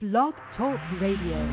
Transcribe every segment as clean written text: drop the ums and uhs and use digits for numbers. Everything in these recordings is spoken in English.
Blog Talk Radio.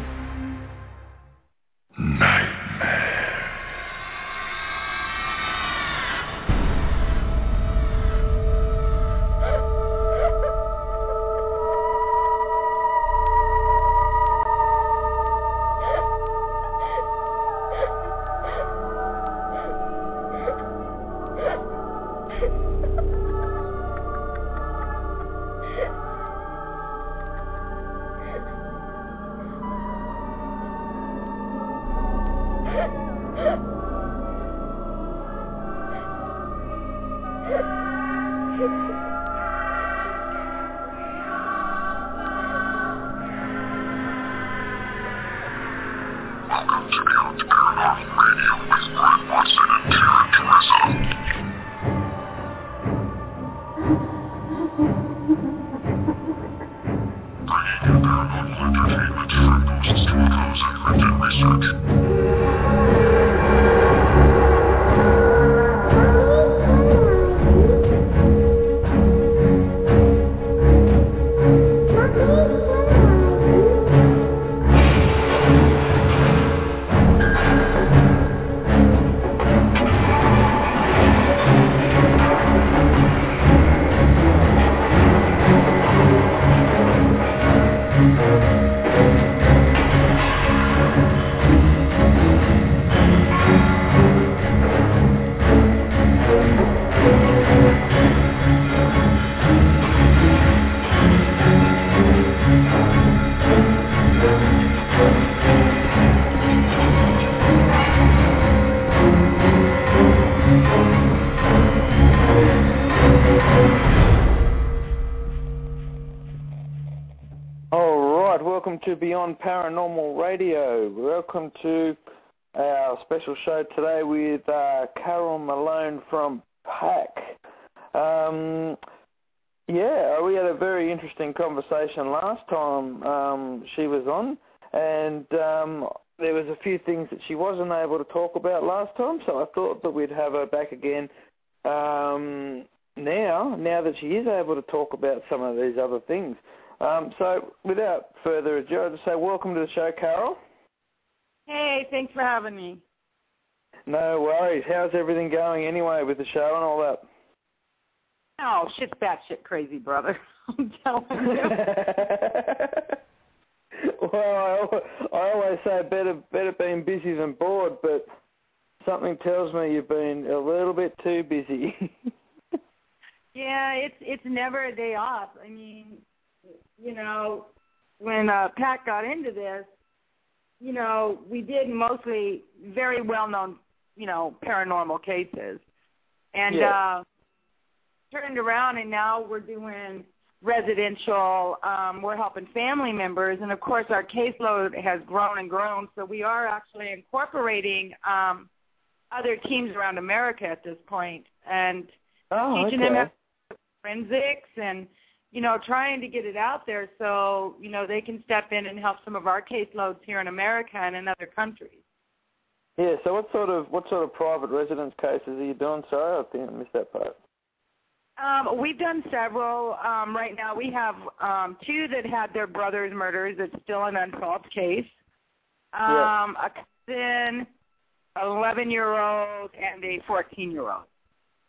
To Beyond Paranormal Radio. Welcome to our special show today with Carol Malone from PACC. We had a very interesting conversation last time she was on, and there was a few things that she wasn't able to talk about last time, so I thought that we'd have her back again now that she is able to talk about some of these other things. So without further ado, I'll just say welcome to the show, Carol. Hey, thanks for having me. No worries. How's everything going anyway with the show and all that? Oh, shit's batshit crazy, brother. I'm telling you. Well, I always say better being busy than bored, but something tells me you've been a little bit too busy. Yeah, it's never a day off. I mean, you know, when PACC got into this, you know, we did mostly very well-known, you know, paranormal cases. And turned around, and now we're doing residential. We're helping family members. And, of course, our caseload has grown and grown. So we are actually incorporating other teams around America at this point and teaching them how to do forensics and, you know, trying to get it out there so, you know, they can step in and help some of our caseloads here in America and in other countries. Yeah, so what sort of private residence cases are you doing? Sorry, I think I missed that part. We've done several. Right now we have two that had their brothers murdered. It's still an unsolved case. A cousin, an 11-year-old, and a 14-year-old.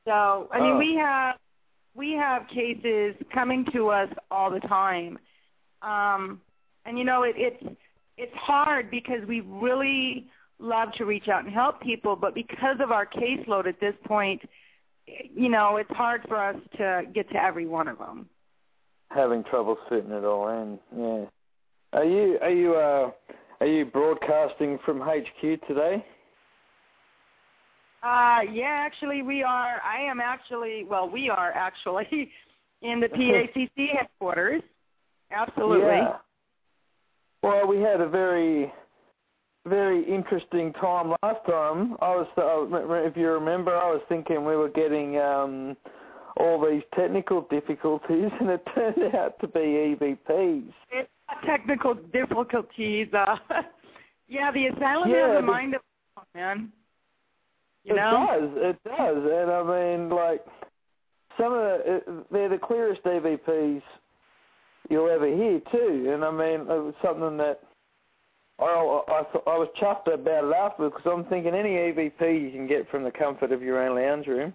So, I mean, we have cases coming to us all the time. And, you know, it's hard because we really love to reach out and help people, but because of our caseload at this point, you know, it's hard for us to get to every one of them. Having trouble fitting it all in, yeah. Are you broadcasting from HQ today? Yeah, actually we are. We are actually in the PACC headquarters. Absolutely. Yeah. Well, we had a very, very interesting time last time. If you remember, I was thinking we were getting all these technical difficulties, and it turned out to be EVPs. It's technical difficulties. Yeah, the asylum has a mind of its own, man. You know? It does, and I mean, like, they're the clearest EVPs you'll ever hear too. And I mean, it was something that I was chuffed about it afterwards, because I'm thinking any EVP you can get from the comfort of your own lounge room,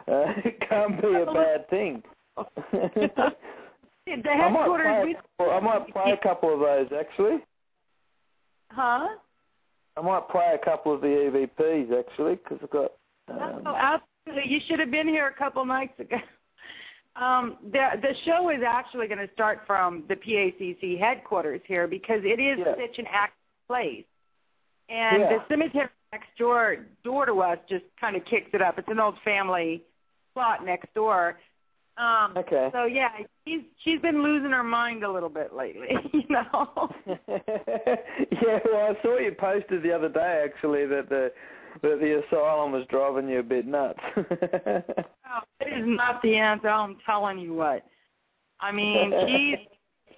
it can't be a bad thing. I might play a couple of those, actually. Huh? I might play a couple of the EVPs, actually, because I've got... Oh, absolutely. You should have been here a couple nights ago. The show is actually going to start from the PACC headquarters here, because it is such an active place. And the cemetery next door to us just kind of kicks it up. It's an old family plot next door. Okay. So, yeah, she's been losing her mind a little bit lately, you know. Yeah, well, I saw you posted the other day, actually, that the asylum was driving you a bit nuts. Oh, it is not the answer, I'm telling you what. I mean,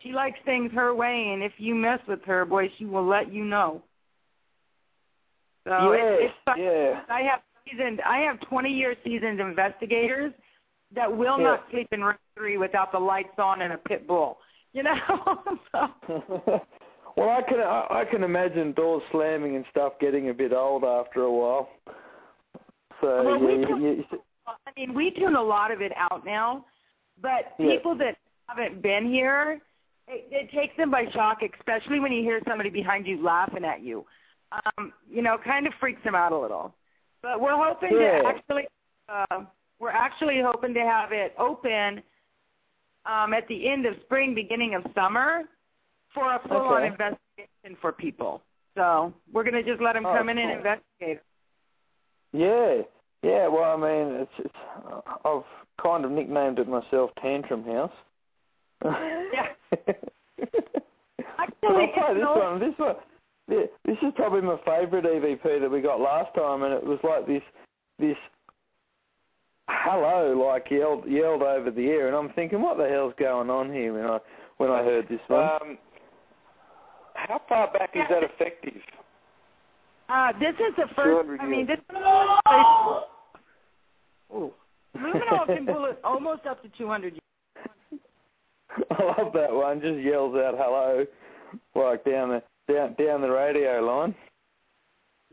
she likes things her way, and if you mess with her, boy, she will let you know. So I have 20-year seasoned investigators that will not sleep in room 3 without the lights on and a pit bull, you know. Well, I can imagine doors slamming and stuff getting a bit old after a while. So we tune a lot of it out now, but people that haven't been here, it takes them by shock, especially when you hear somebody behind you laughing at you. You know, kind of freaks them out a little. But we're hoping to actually. We're actually hoping to have it open at the end of spring, beginning of summer, for a full-on investigation for people. So we're going to just let them come in and investigate. Yeah. Well, I mean, I've kind of nicknamed it myself Tantrum House. Yeah. Actually, this is probably my favourite EVP that we got last time, and it was like this hello, like yelled over the air, and I'm thinking, what the hell's going on here when I heard this one? How far back is that effective? This is the first. I mean, this. Luminol can pull it almost up to 200 years. I love that one. Just yells out hello, like down the radio line.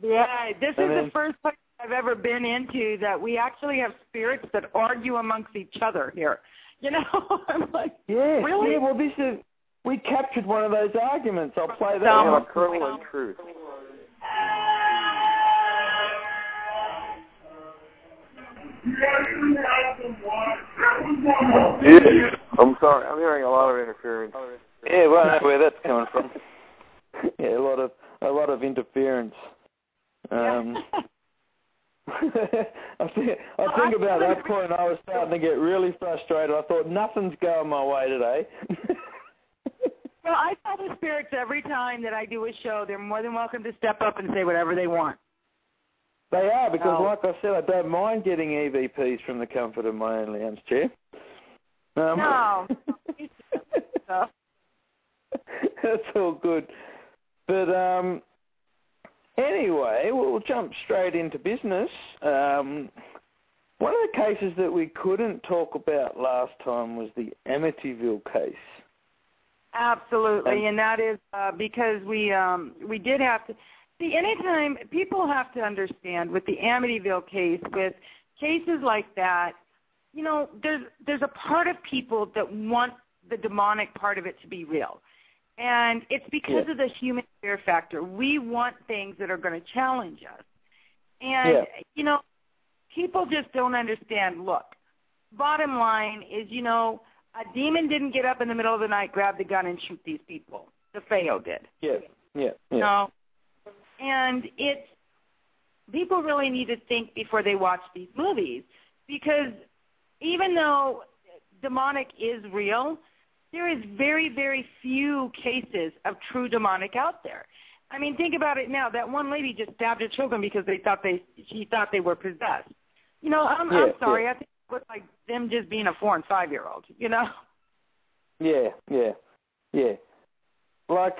Yeah, this is the first place I've ever been into that we actually have spirits that argue amongst each other here. You know, I'm like, really? Yeah, well, we captured one of those arguments. I'll play that one. Cruel and Truth. Yeah, I'm sorry. I'm hearing a lot of interference. Yeah, well, I know where that's coming from. Yeah, a lot of interference. I think about that point, I was starting to get really frustrated. I thought, nothing's going my way today. Well, I tell the spirits every time that I do a show, they're more than welcome to step up and say whatever they want. They are, because like I said, I don't mind getting EVPs from the comfort of my own lounge chair. No. That's all good. But anyway, we'll jump straight into business. One of the cases that we couldn't talk about last time was the Amityville case. Absolutely, and that is because we did have to see. Anytime people have to understand with the Amityville case, with cases like that, you know, there's a part of people that want the demonic part of it to be real, and it's because of the human fear factor. We want things that are going to challenge us, and you know, people just don't understand. Look, bottom line is, you know, a demon didn't get up in the middle of the night, grab the gun, and shoot these people. The Feo did. Yeah. No. And it's, people really need to think before they watch these movies, because even though demonic is real, there is very, very few cases of true demonic out there. I mean, think about it now. That one lady just stabbed her children because she thought they were possessed. You know, I'm sorry. I think it was like them just being a 4- and 5-year-old, you know? Yeah. Like,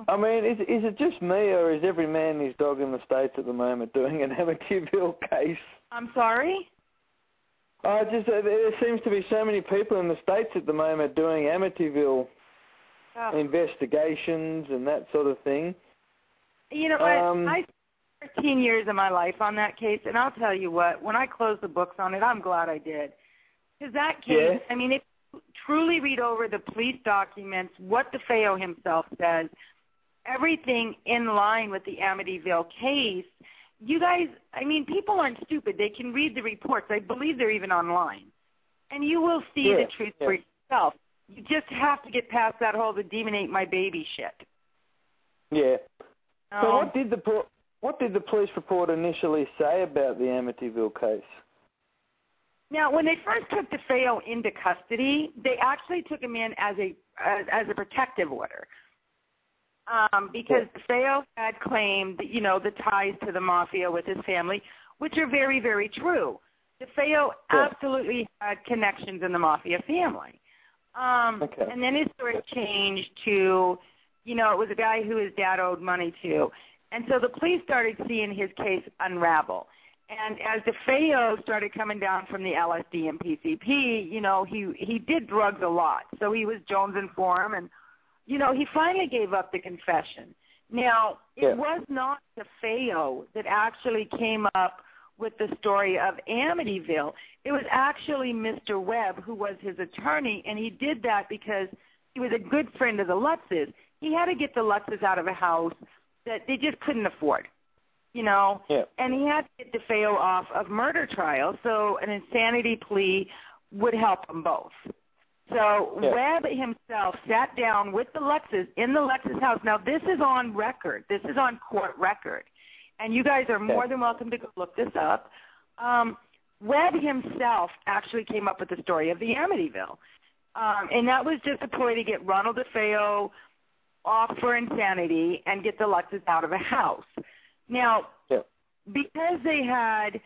I mean, is it just me, or is every man and his dog in the States at the moment doing an Amityville case? I'm sorry? There seems to be so many people in the States at the moment doing Amityville investigations and that sort of thing. You know what? I spent 13 years of my life on that case, and I'll tell you what, when I closed the books on it, I'm glad I did. Because that case, I mean, if you truly read over the police documents, what DeFeo himself says, everything in line with the Amityville case, you guys, I mean, people aren't stupid. They can read the reports. I believe they're even online. And you will see the truth for yourself. You just have to get past that whole the demon ate my baby shit. Yeah. So what did the police report initially say about the Amityville case? Now, when they first took DeFeo into custody, they actually took him in as a protective order. Because DeFeo had claimed, you know, the ties to the mafia with his family, which are very, very true. DeFeo absolutely had connections in the mafia family. And then his story changed to, you know, it was a guy who his dad owed money to. And so the police started seeing his case unravel. And as DeFeo started coming down from the LSD and PCP, you know, he did drugs a lot. So he was jonesing for him, and, you know, he finally gave up the confession. Now, it was not DeFeo that actually came up with the story of Amityville. It was actually Mr. Webb, who was his attorney, and he did that because he was a good friend of the Lutzes. He had to get the Lutzes out of a house that they just couldn't afford, you know, and he had to get DeFeo off of murder trial, so an insanity plea would help them both. So Webb himself sat down with the Lutzes in the Lutzes house. Now, this is on record. This is on court record. And you guys are more than welcome to go look this up. Webb himself actually came up with the story of the Amityville. And that was just a ploy to get Ronald DeFeo off for insanity and get the Lutzes out of a house. Now, because they had,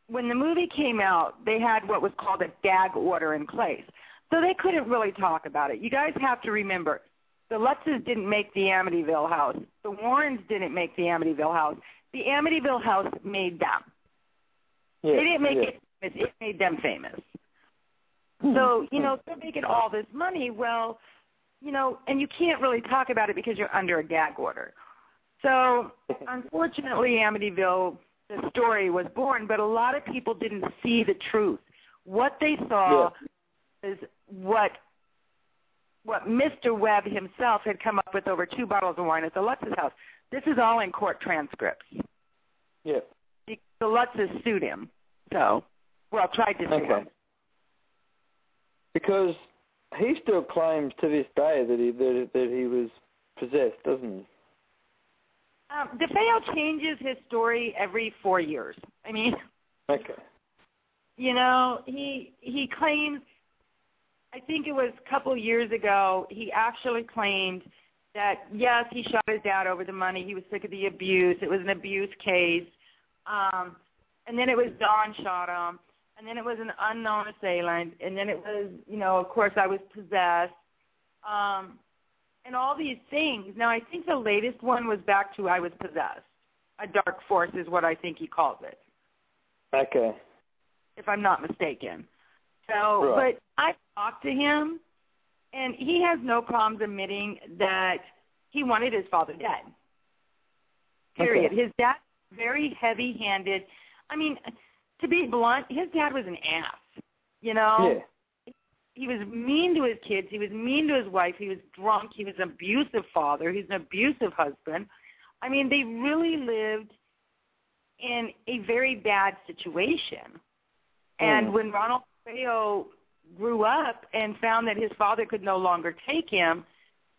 when the movie came out, they had what was called a gag order in place. So they couldn't really talk about it. You guys have to remember, the Lutzes didn't make the Amityville house. The Warrens didn't make the Amityville house. The Amityville house made them. They didn't make it famous. It made them famous. So, you know, they're making all this money. Well, you know, and you can't really talk about it because you're under a gag order. So, unfortunately, Amityville, the story was born, but a lot of people didn't see the truth. What they saw is what Mr. Webb himself had come up with over 2 bottles of wine at the Lutz's house. This is all in court transcripts. Yeah. The Lutz's sued him. So, well, tried to sue him. Because he still claims to this day that he was possessed, doesn't he? DeFeo changes his story every 4 years. I mean, you know, he claims, I think it was a couple years ago, he actually claimed that, yes, he shot his dad over the money. He was sick of the abuse. It was an abuse case. And then it was Don shot him. And then it was an unknown assailant. And then it was, you know, of course, I was possessed. And all these things. Now, I think the latest one was back to I was possessed. A dark force is what I think he calls it. Okay. If I'm not mistaken. So, but I talked to him, and he has no problems admitting that he wanted his father dead. Period. His dad was very heavy-handed. I mean, to be blunt, his dad was an ass, you know? He was mean to his kids. He was mean to his wife. He was drunk. He was an abusive father. He was an abusive husband. I mean, they really lived in a very bad situation. And when Ronald DeFeo grew up and found that his father could no longer take him,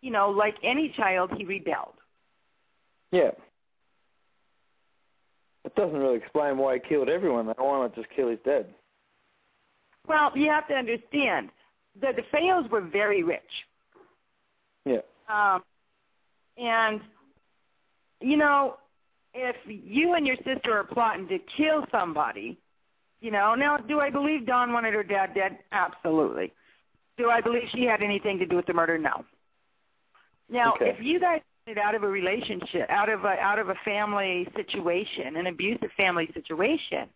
you know, like any child, he rebelled. Yeah. It doesn't really explain why he killed everyone. Why not just kill his dad? Well, you have to understand, the DeFeos were very rich. Yeah. And, you know, if you and your sister are plotting to kill somebody, you know, now, do I believe Dawn wanted her dad dead? Absolutely. Do I believe she had anything to do with the murder? No. Now, if you guys get out of a relationship, out of a family situation, an abusive family situation,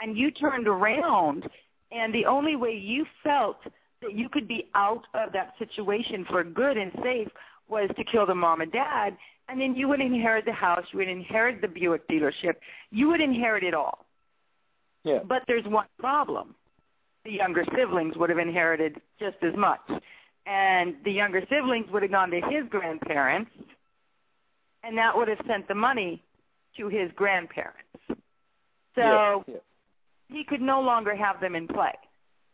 and you turned around, and the only way you felt that you could be out of that situation for good and safe was to kill the mom and dad, and then you would inherit the house, you would inherit the Buick dealership, you would inherit it all. Yeah. But there's one problem. The younger siblings would have inherited just as much. And the younger siblings would have gone to his grandparents, and that would have sent the money to his grandparents. So he could no longer have them in play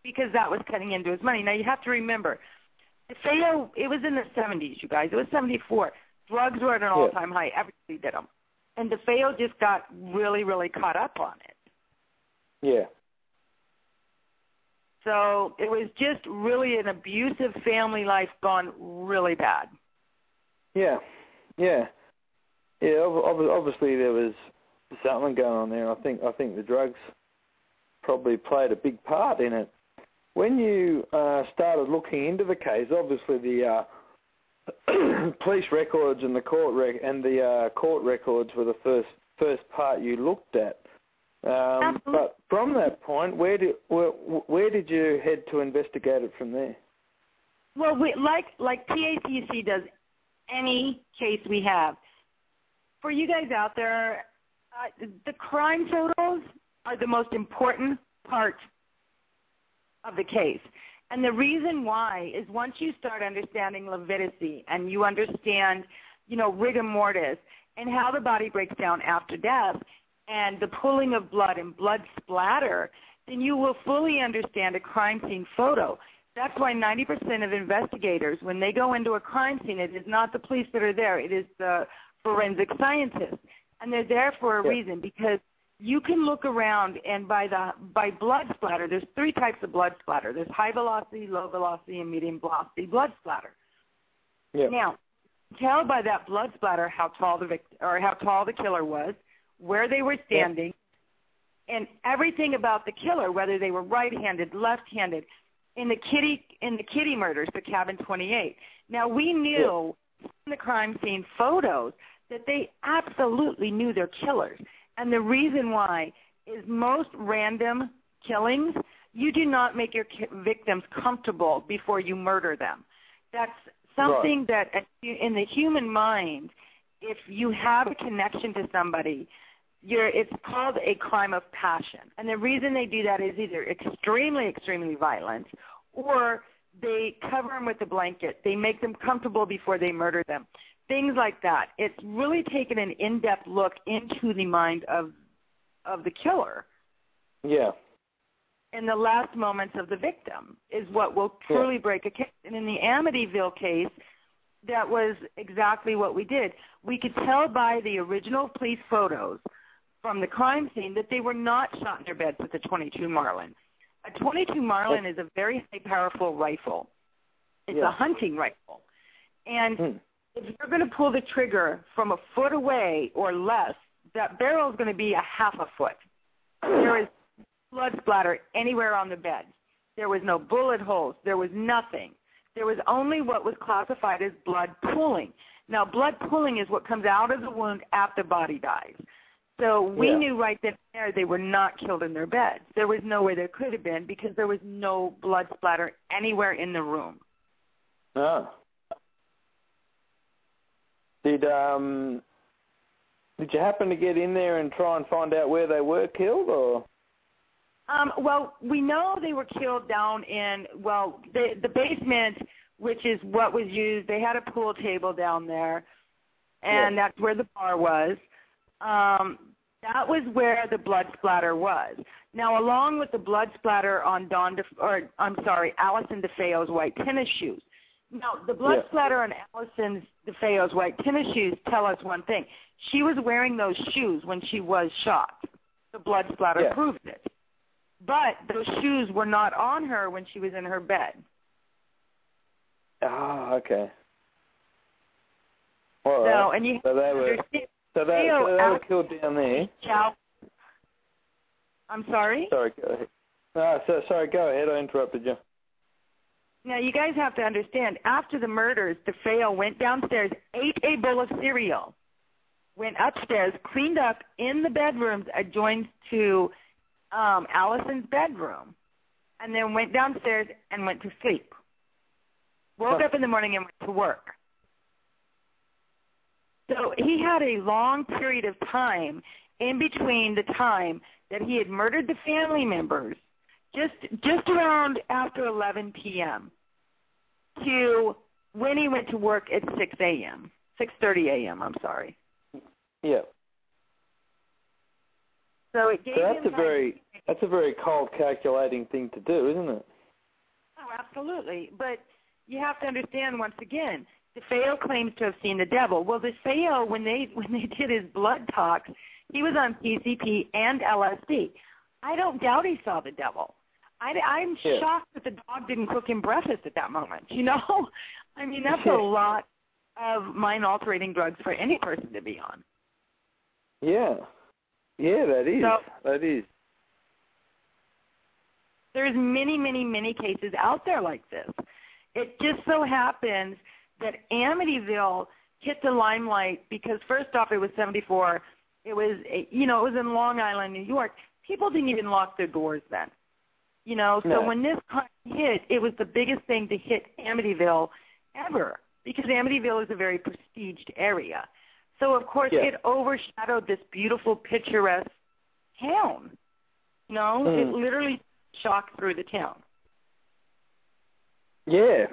because that was cutting into his money. Now, you have to remember, DeFeo, it was in the 70s, you guys. It was 74. Drugs were at an all-time high. Everybody did them. And DeFeo just got really, really caught up on it. Yeah. So it was just really an abusive family life gone really bad. Yeah. Yeah. Yeah, obviously there was something going on there. I think the drugs probably played a big part in it. When you started looking into the case, obviously the police records and the court records were the first part you looked at. But from that point, where did you head to investigate it from there? Well, like PACC does any case we have. For you guys out there, the crime photos are the most important part of the case. And the reason why is once you start understanding leviticity and you understand, rigor mortis and how the body breaks down after death and the pooling of blood and blood splatter, then you will fully understand a crime scene photo. That's why 90% of investigators, when they go into a crime scene, it is not the police that are there. It is the forensic scientists. And they're there for a reason, because you can look around and by blood splatter, there's 3 types of blood splatter. There's high velocity, low velocity, and medium velocity blood splatter. Yep. Now, tell by that blood splatter how tall the killer was, where they were standing, and everything about the killer, whether they were right-handed, left-handed. In the Kitty murders, the Cabin 28. Now, we knew from the crime scene photos that they absolutely knew their killers. And the reason why is most random killings, you do not make your victims comfortable before you murder them. That's something that in the human mind, if you have a connection to somebody, it's called a crime of passion. And the reason they do that is either extremely, extremely violent, or they cover them with a blanket. They make them comfortable before they murder them. Things like that. It's really taken an in-depth look into the mind of the killer. Yeah. And the last moments of the victim is what will truly break a case. And in the Amityville case, that was exactly what we did. We could tell by the original police photos from the crime scene that they were not shot in their beds with a .22 Marlin. A .22 Marlin is a very powerful rifle. It's a hunting rifle. And if you're going to pull the trigger from a foot away or less, that barrel is going to be a half a foot. There is blood splatter anywhere on the bed. There was no bullet holes. There was nothing. There was only what was classified as blood pooling. Now, blood pooling is what comes out of the wound after the body dies. So we knew right then and there they were not killed in their beds. There was no way there could have been because there was no blood splatter anywhere in the room. Oh. Did you happen to get in there and try and find out where they were killed, or? Well, we know they were killed down in, the basement, which is what was used. They had a pool table down there, and that's where the bar was. That was where the blood splatter was. Now, along with the blood splatter on Allison DeFeo's white tennis shoes. Now, the blood splatter on Allison DeFeo's white tennis shoes tell us one thing. She was wearing those shoes when she was shot. The blood splatter proved it. But those shoes were not on her when she was in her bed. Oh, okay. All right. So, and you they were killed down there. I'm sorry? Sorry, go ahead. Sorry, go ahead. I interrupted you. Now, you guys have to understand, after the murders, DeFeo went downstairs, ate a bowl of cereal, went upstairs, cleaned up in the bedrooms adjoined to Allison's bedroom, and then went downstairs and went to sleep. Woke up in the morning and went to work. So he had a long period of time in between the time that he had murdered the family members, just around after 11 p.m., to when he went to work at 6 a.m., 6:30 a.m., I'm sorry. Yeah. So it gave him that's a very cold, calculating thing to do, isn't it? Oh, absolutely. But you have to understand, once again, DeFeo claims to have seen the devil. Well, DeFeo, when they did his blood tox, he was on PCP and LSD. I don't doubt he saw the devil. I'm shocked that the dog didn't cook him breakfast at that moment, you know? I mean, that's a lot of mind-altering drugs for any person to be on. Yeah. Yeah, that is. There's many, many, many cases out there like this. It just so happens that Amityville hit the limelight because, first off, it was 74. It was, it was in Long Island, New York. People didn't even lock their doors then. So when this crime hit, it was the biggest thing to hit Amityville ever because Amityville is a very prestiged area. So, of course, it overshadowed this beautiful, picturesque town. It literally shocked through the town. Yeah.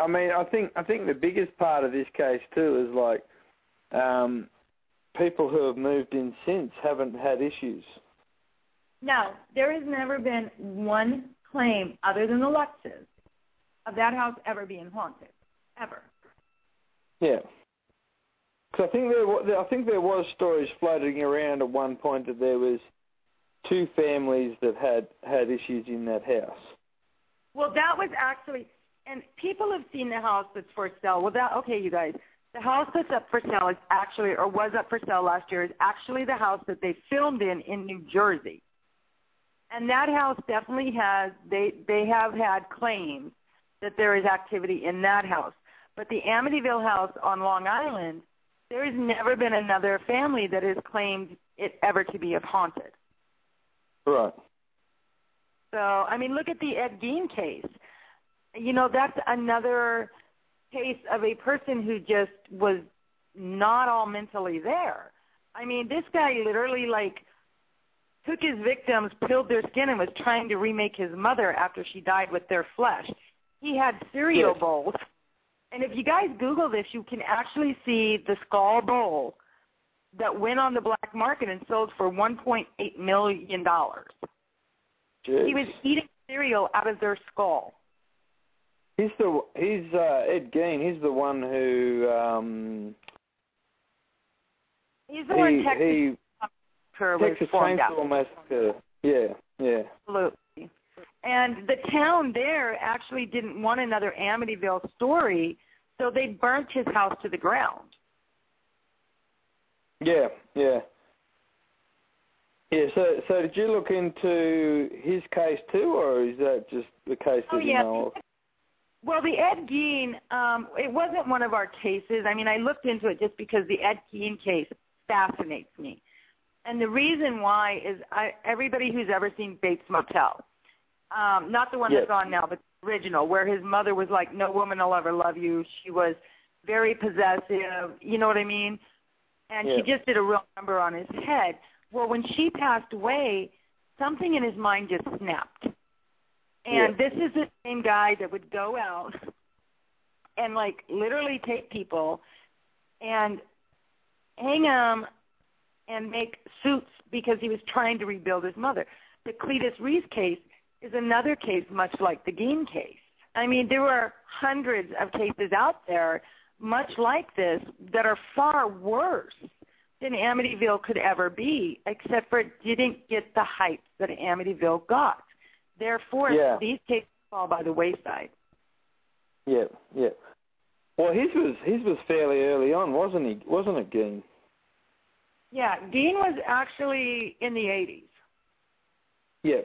I mean, I think the biggest part of this case too is like people who have moved in since haven't had issues. No, there has never been one claim other than the Luxes of that house ever being haunted, ever. Yeah. Because I think there was stories floating around at one point that there was 2 families that had issues in that house. Well, that was actually, and people have seen the house that's for sale. Well, okay, you guys, the house that's up for sale is actually, or was up for sale last year, is actually the house that they filmed in New Jersey. And that house definitely has, they have had claims that there is activity in that house. But the Amityville house on Long Island, there has never been another family that has claimed it ever to be haunted. Right. So, I mean, look at the Ed Gein case. That's another case of a person who just was not all mentally there. I mean, this guy literally, took his victims, peeled their skin, and was trying to remake his mother after she died with their flesh. He had cereal bowls. And if you guys Google this, you can actually see the skull bowl that went on the black market and sold for $1.8 million. Jeez. He was eating cereal out of their skull. He's Ed Gein. He's the one who he's the one Texas Chainsaw Massacre. Yeah. Absolutely. And the town there actually didn't want another Amityville story, so they burnt his house to the ground. Yeah. So did you look into his case too, or is that just the case that you know of? Well, the Ed Gein, it wasn't one of our cases. I mean, I looked into it just because the Ed Gein case fascinates me. And the reason why is everybody who's ever seen Bates Motel, not the one that's on now, but the original, where his mother was like, no woman will ever love you. She was very possessive, you know what I mean? And she just did a real number on his head. Well, when she passed away, something in his mind just snapped. And this is the same guy that would go out and, literally take people and hang them and make suits because he was trying to rebuild his mother. The Cletus Reese case is another case much like the Gein case. I mean, there are hundreds of cases out there much like this that are far worse than Amityville could ever be, except for it didn't get the hype that Amityville got. Therefore, these cases fall by the wayside. Yeah. Well, his was fairly early on, wasn't he? Wasn't it, Gein? Yeah, Gein was actually in the 80s. Yeah.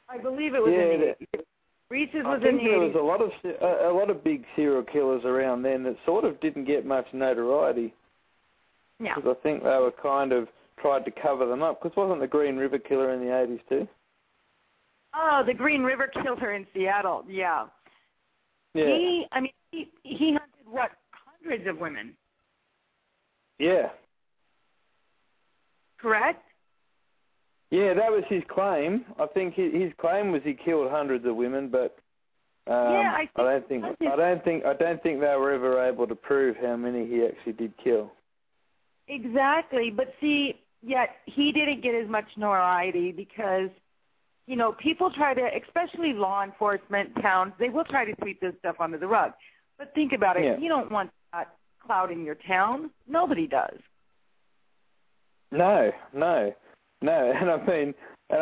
I believe it was in the 80s. Reese's was in the 80s. There was a lot of big serial killers around then that sort of didn't get much notoriety. Yeah. Because I think they were kind of tried to cover them up. Because wasn't the Green River Killer in the 80s too? Oh, the Green River Killer in Seattle. Yeah. Yeah. He hunted what, hundreds of women. Yeah. Correct? Yeah, that was his claim. I think his claim was he killed hundreds of women, but I don't think they were ever able to prove how many he actually did kill. Exactly, but see, yet he didn't get as much notoriety because, you know, people try to, especially law enforcement, towns, they will try to sweep this stuff under the rug. But think about it. Yeah. You don't want that clouding your town. Nobody does. No. And I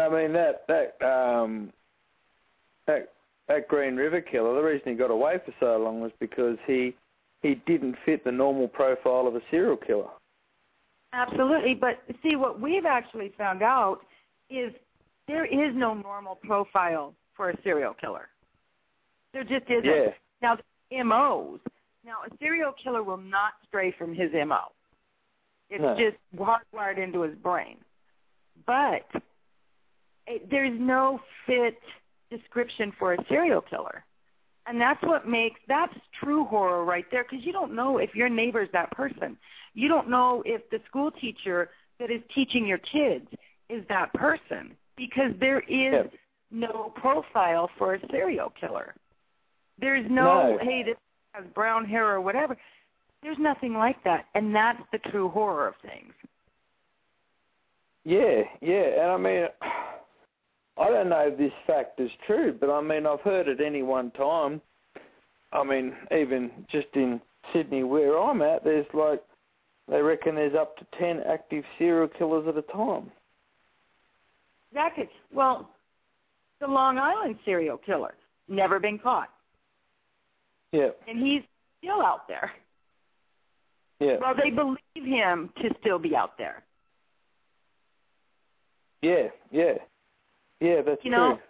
mean that Green River killer, the reason he got away for so long was because he didn't fit the normal profile of a serial killer. Absolutely, but see, what we've actually found out is there is no normal profile for a serial killer. There just isn't. Yeah. Now, the MOs. Now, a serial killer will not stray from his MO. It's just hardwired into his brain. But there's no fit description for a serial killer. And that's true horror right there, because you don't know if your neighbor's that person. You don't know if the school teacher that is teaching your kids is that person, because there is no profile for a serial killer. There's no, hey, this has brown hair or whatever. There's nothing like that, and that's the true horror of things. Yeah, and I mean, I don't know if this fact is true, but I mean, I've heard at any one time, I mean, even just in Sydney where I'm at, there's like, they reckon there's up to 10 active serial killers at a time. Exactly. Well, the Long Island serial killer, never been caught. Yeah. And he's still out there. Yeah. Well, they believe him to still be out there. Yeah, that's you know,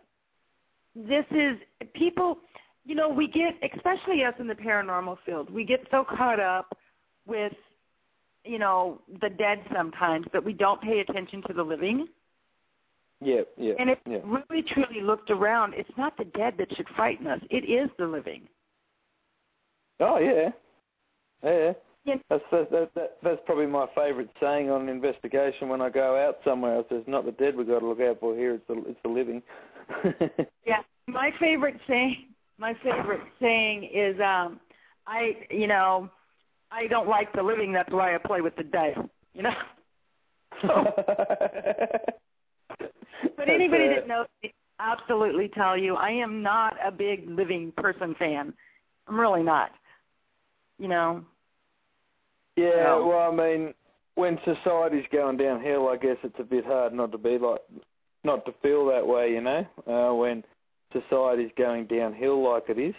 true. This is, people, you know, we get, especially us in the paranormal field, we get so caught up with, you know, the dead sometimes that we don't pay attention to the living. Yeah. And if we really truly looked around, it's not the dead that should frighten us. It is the living. Oh, yeah. Yeah. Yeah. That's probably my favourite saying on an investigation when I go out somewhere. It says, not the dead we've got to look out for here, it's the living. Yeah. My favorite saying is, I don't like the living, that's why I play with the dead, you know? But anybody that knows me absolutely tell you I am not a big living person fan. I'm really not, you know? Yeah, No. well, I mean, when society's going downhill, I guess it's a bit hard not to feel that way, you know, when society's going downhill like it is.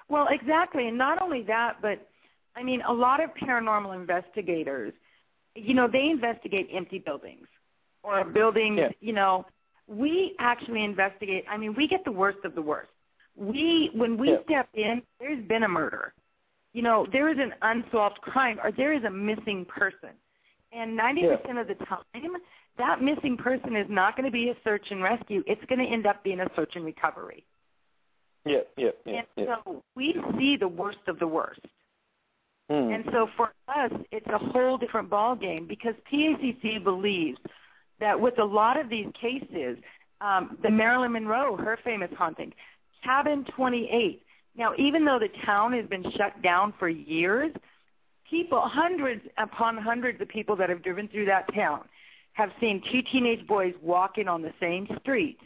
Well, exactly, and not only that, but, I mean, a lot of paranormal investigators, you know, they investigate empty buildings or buildings, you know. We actually investigate, I mean, we get the worst of the worst. When we step in, there's been a murder. You know, there is an unsolved crime or there is a missing person. And 90% of the time, that missing person is not going to be a search and rescue. It's going to end up being a search and recovery. And so we see the worst of the worst. And so for us, it's a whole different ballgame because PACC believes that with a lot of these cases, the Marilyn Monroe, her famous haunting, Cabin 28. Now, even though the town has been shut down for years, people, hundreds upon hundreds of people that have driven through that town have seen two teenage boys walking on the same street,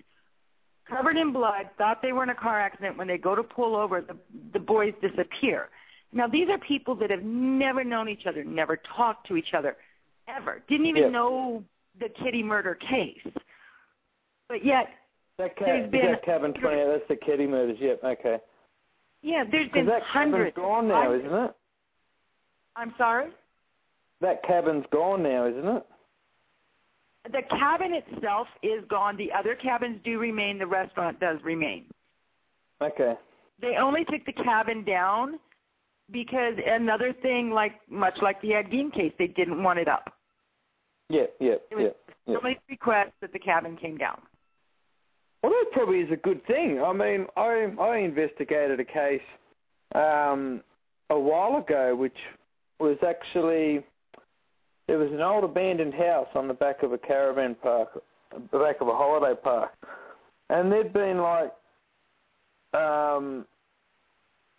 covered in blood, thought they were in a car accident. When they go to pull over, the boys disappear. Now, these are people that have never known each other, never talked to each other, ever, didn't even know the Kitty murder case. But yet, there's been... That Cabin 28, that's the Kitty murders, okay. Yeah, there's been that hundreds. Cabin's gone now, isn't it? I'm sorry? That cabin's gone now, isn't it? The cabin itself is gone. The other cabins do remain. The restaurant does remain. Okay. They only took the cabin down because another thing, much like the Ed Gein case, they didn't want it up. It was somebody's request that the cabin came down. Well, that probably is a good thing. I mean, I investigated a case a while ago, which was actually, there was an old abandoned house on the back of a caravan park, the back of a holiday park, and there'd been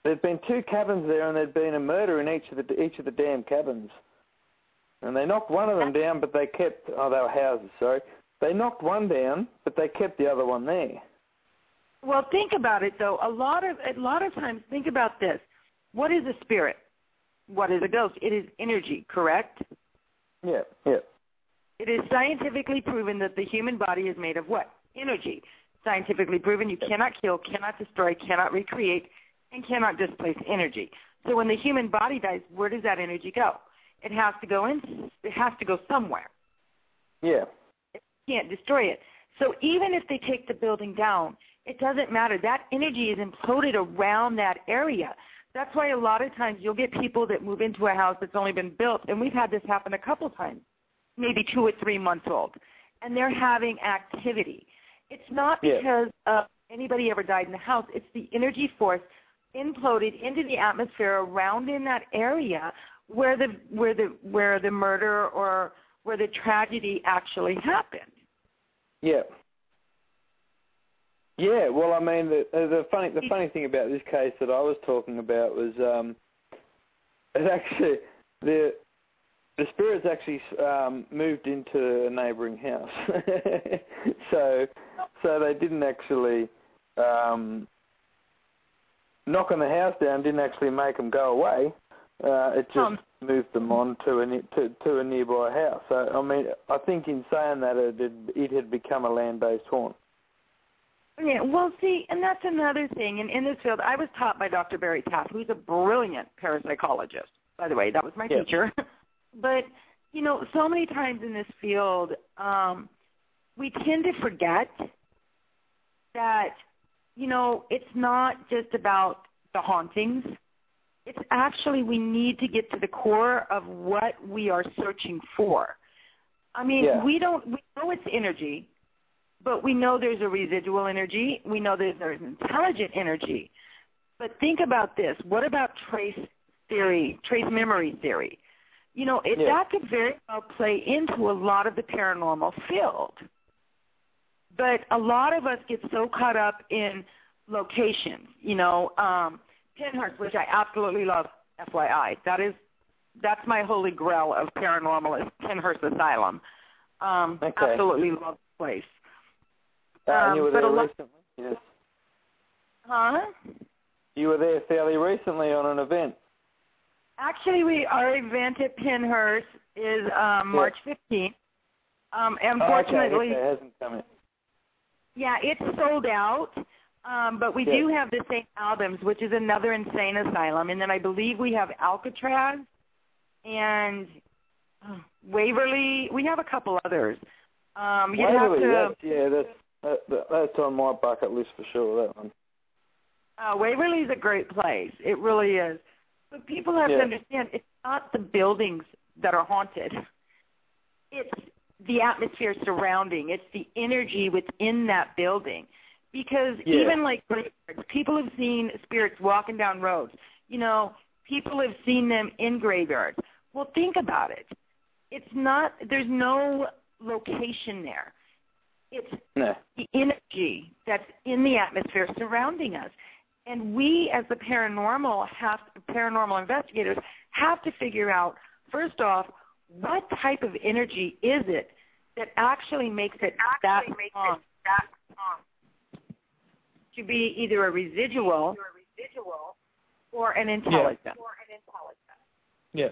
there'd been 2 cabins there, and there'd been a murder in each of the damn cabins. And they knocked one of them down, but they kept, they were houses, sorry. They knocked one down, but they kept the other one there. Well, think about it, though. A lot of times, think about this. What is a spirit? What is a ghost? It is energy, correct? Yeah. It is scientifically proven that the human body is made of what? Energy. Scientifically proven you cannot kill, cannot destroy, cannot recreate, and cannot displace energy. So when the human body dies, where does that energy go? It has to go somewhere. Yeah. You can't destroy it. So even if they take the building down, it doesn't matter. That energy is imploded around that area. That's why a lot of times you'll get people that move into a house that's only been built, and we've had this happen a couple times, maybe 2 or 3 months old, and they're having activity. It's not because anybody ever died in the house. It's the energy force imploded into the atmosphere around in that area where the murder or where the tragedy actually happened. Yeah. Yeah, well, I mean, the funny thing about this case that I was talking about was it actually the spirits actually moved into a neighbouring house, so they didn't actually knock on the house down. Didn't actually make them go away. It just moved them on to a nearby house. So I mean, I think in saying that it had become a land-based haunt. Yeah, well, see, and that's another thing. And in this field, I was taught by Dr. Barry Taft, who's a brilliant parapsychologist. By the way, that was my teacher. But, you know, so many times in this field, we tend to forget that, you know, it's not just about the hauntings. It's actually we need to get to the core of what we are searching for. I mean, we know it's energy. But we know there's a residual energy. We know there's intelligent energy. But think about this. What about trace memory theory? You know, that could very well play into a lot of the paranormal field. But a lot of us get so caught up in locations. You know, Pinhurst, which I absolutely love, FYI. That's my holy grail of paranormal is Pinhurst Asylum. Absolutely love the place. And you were there recently? Yes. Huh? You were there fairly recently on an event. Actually, our event at Pinhurst is March 15th. Unfortunately, it hasn't come in. Yeah, it's sold out, but we do have the St. Albans, which is another insane asylum, and then I believe we have Alcatraz and Waverly. We have a couple others. Waverly, that's on my bucket list for sure, that one. Waverly's a great place. It really is. But people have to understand it's not the buildings that are haunted. It's the atmosphere surrounding. It's the energy within that building. Because even like graveyards, people have seen spirits walking down roads. You know, people have seen them in graveyards. Well, think about it. It's not, there's no location there. It's the energy that's in the atmosphere surrounding us. And we, as the paranormal investigators, have to figure out, first off, what type of energy is it that actually makes it that strong to be either a residual or an intelligence. Yeah.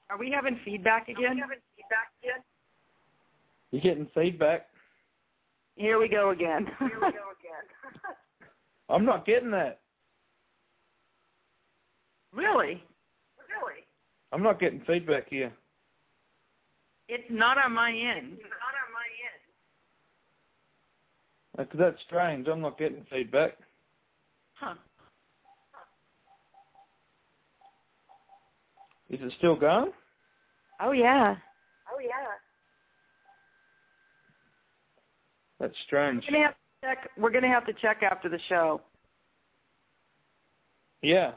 Are we having feedback again? You're getting feedback. Here we go again. I'm not getting that. Really? I'm not getting feedback here. It's not on my end. That's strange. I'm not getting feedback. Huh. Is it still going? Oh, yeah. That's strange. We're going to have to check after the show. Yeah.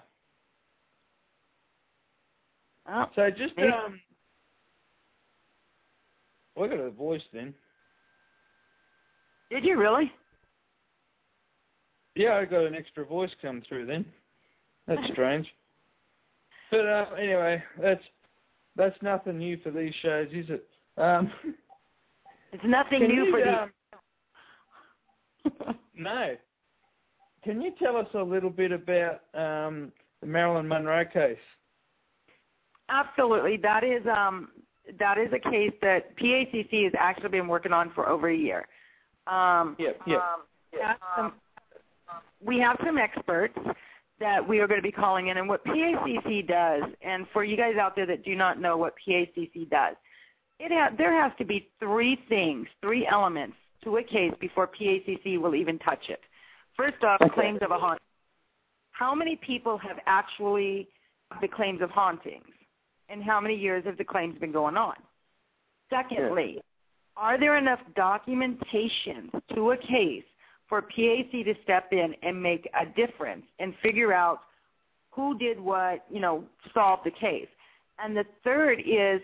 Oh, So just, I got a voice then. Did you really? Yeah, I got an extra voice come through then. That's strange. But anyway, that's nothing new for these shows, is it? It's nothing new for these. No. Can you tell us a little bit about the Marilyn Monroe case? Absolutely. That is a case that PACC has actually been working on for over a year. We have some experts that we are going to be calling in, and what PACC does, and for you guys out there that do not know what PACC does, there has to be three elements to a case before PACC will even touch it. First off, claims of a haunting. How many people have actually the claims of hauntings, and how many years have the claims been going on? Secondly, are there enough documentation to a case for PAC to step in and make a difference and figure out who did what, solve the case? And the third is,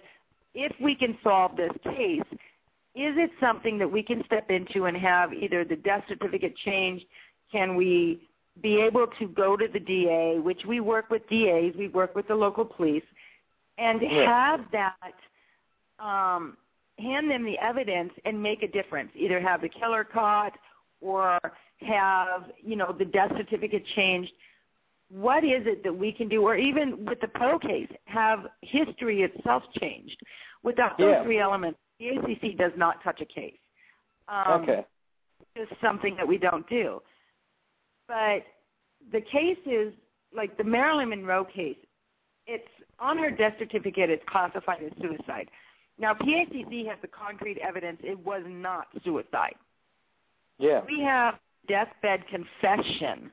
if we can solve this case, is it something that we can step into and have either the death certificate changed? Can we be able to go to the DA, which we work with DAs, we work with the local police, and have that, hand them the evidence and make a difference, either have the killer caught or have, the death certificate changed. What is it that we can do? Or even with the Poe case, have history itself changed. Without those three elements, the ACC does not touch a case. It's something that we don't do. But the case is, like the Marilyn Monroe case, it's on her death certificate, it's classified as suicide. Now, PACC has the concrete evidence it was not suicide. Yeah. We have deathbed confession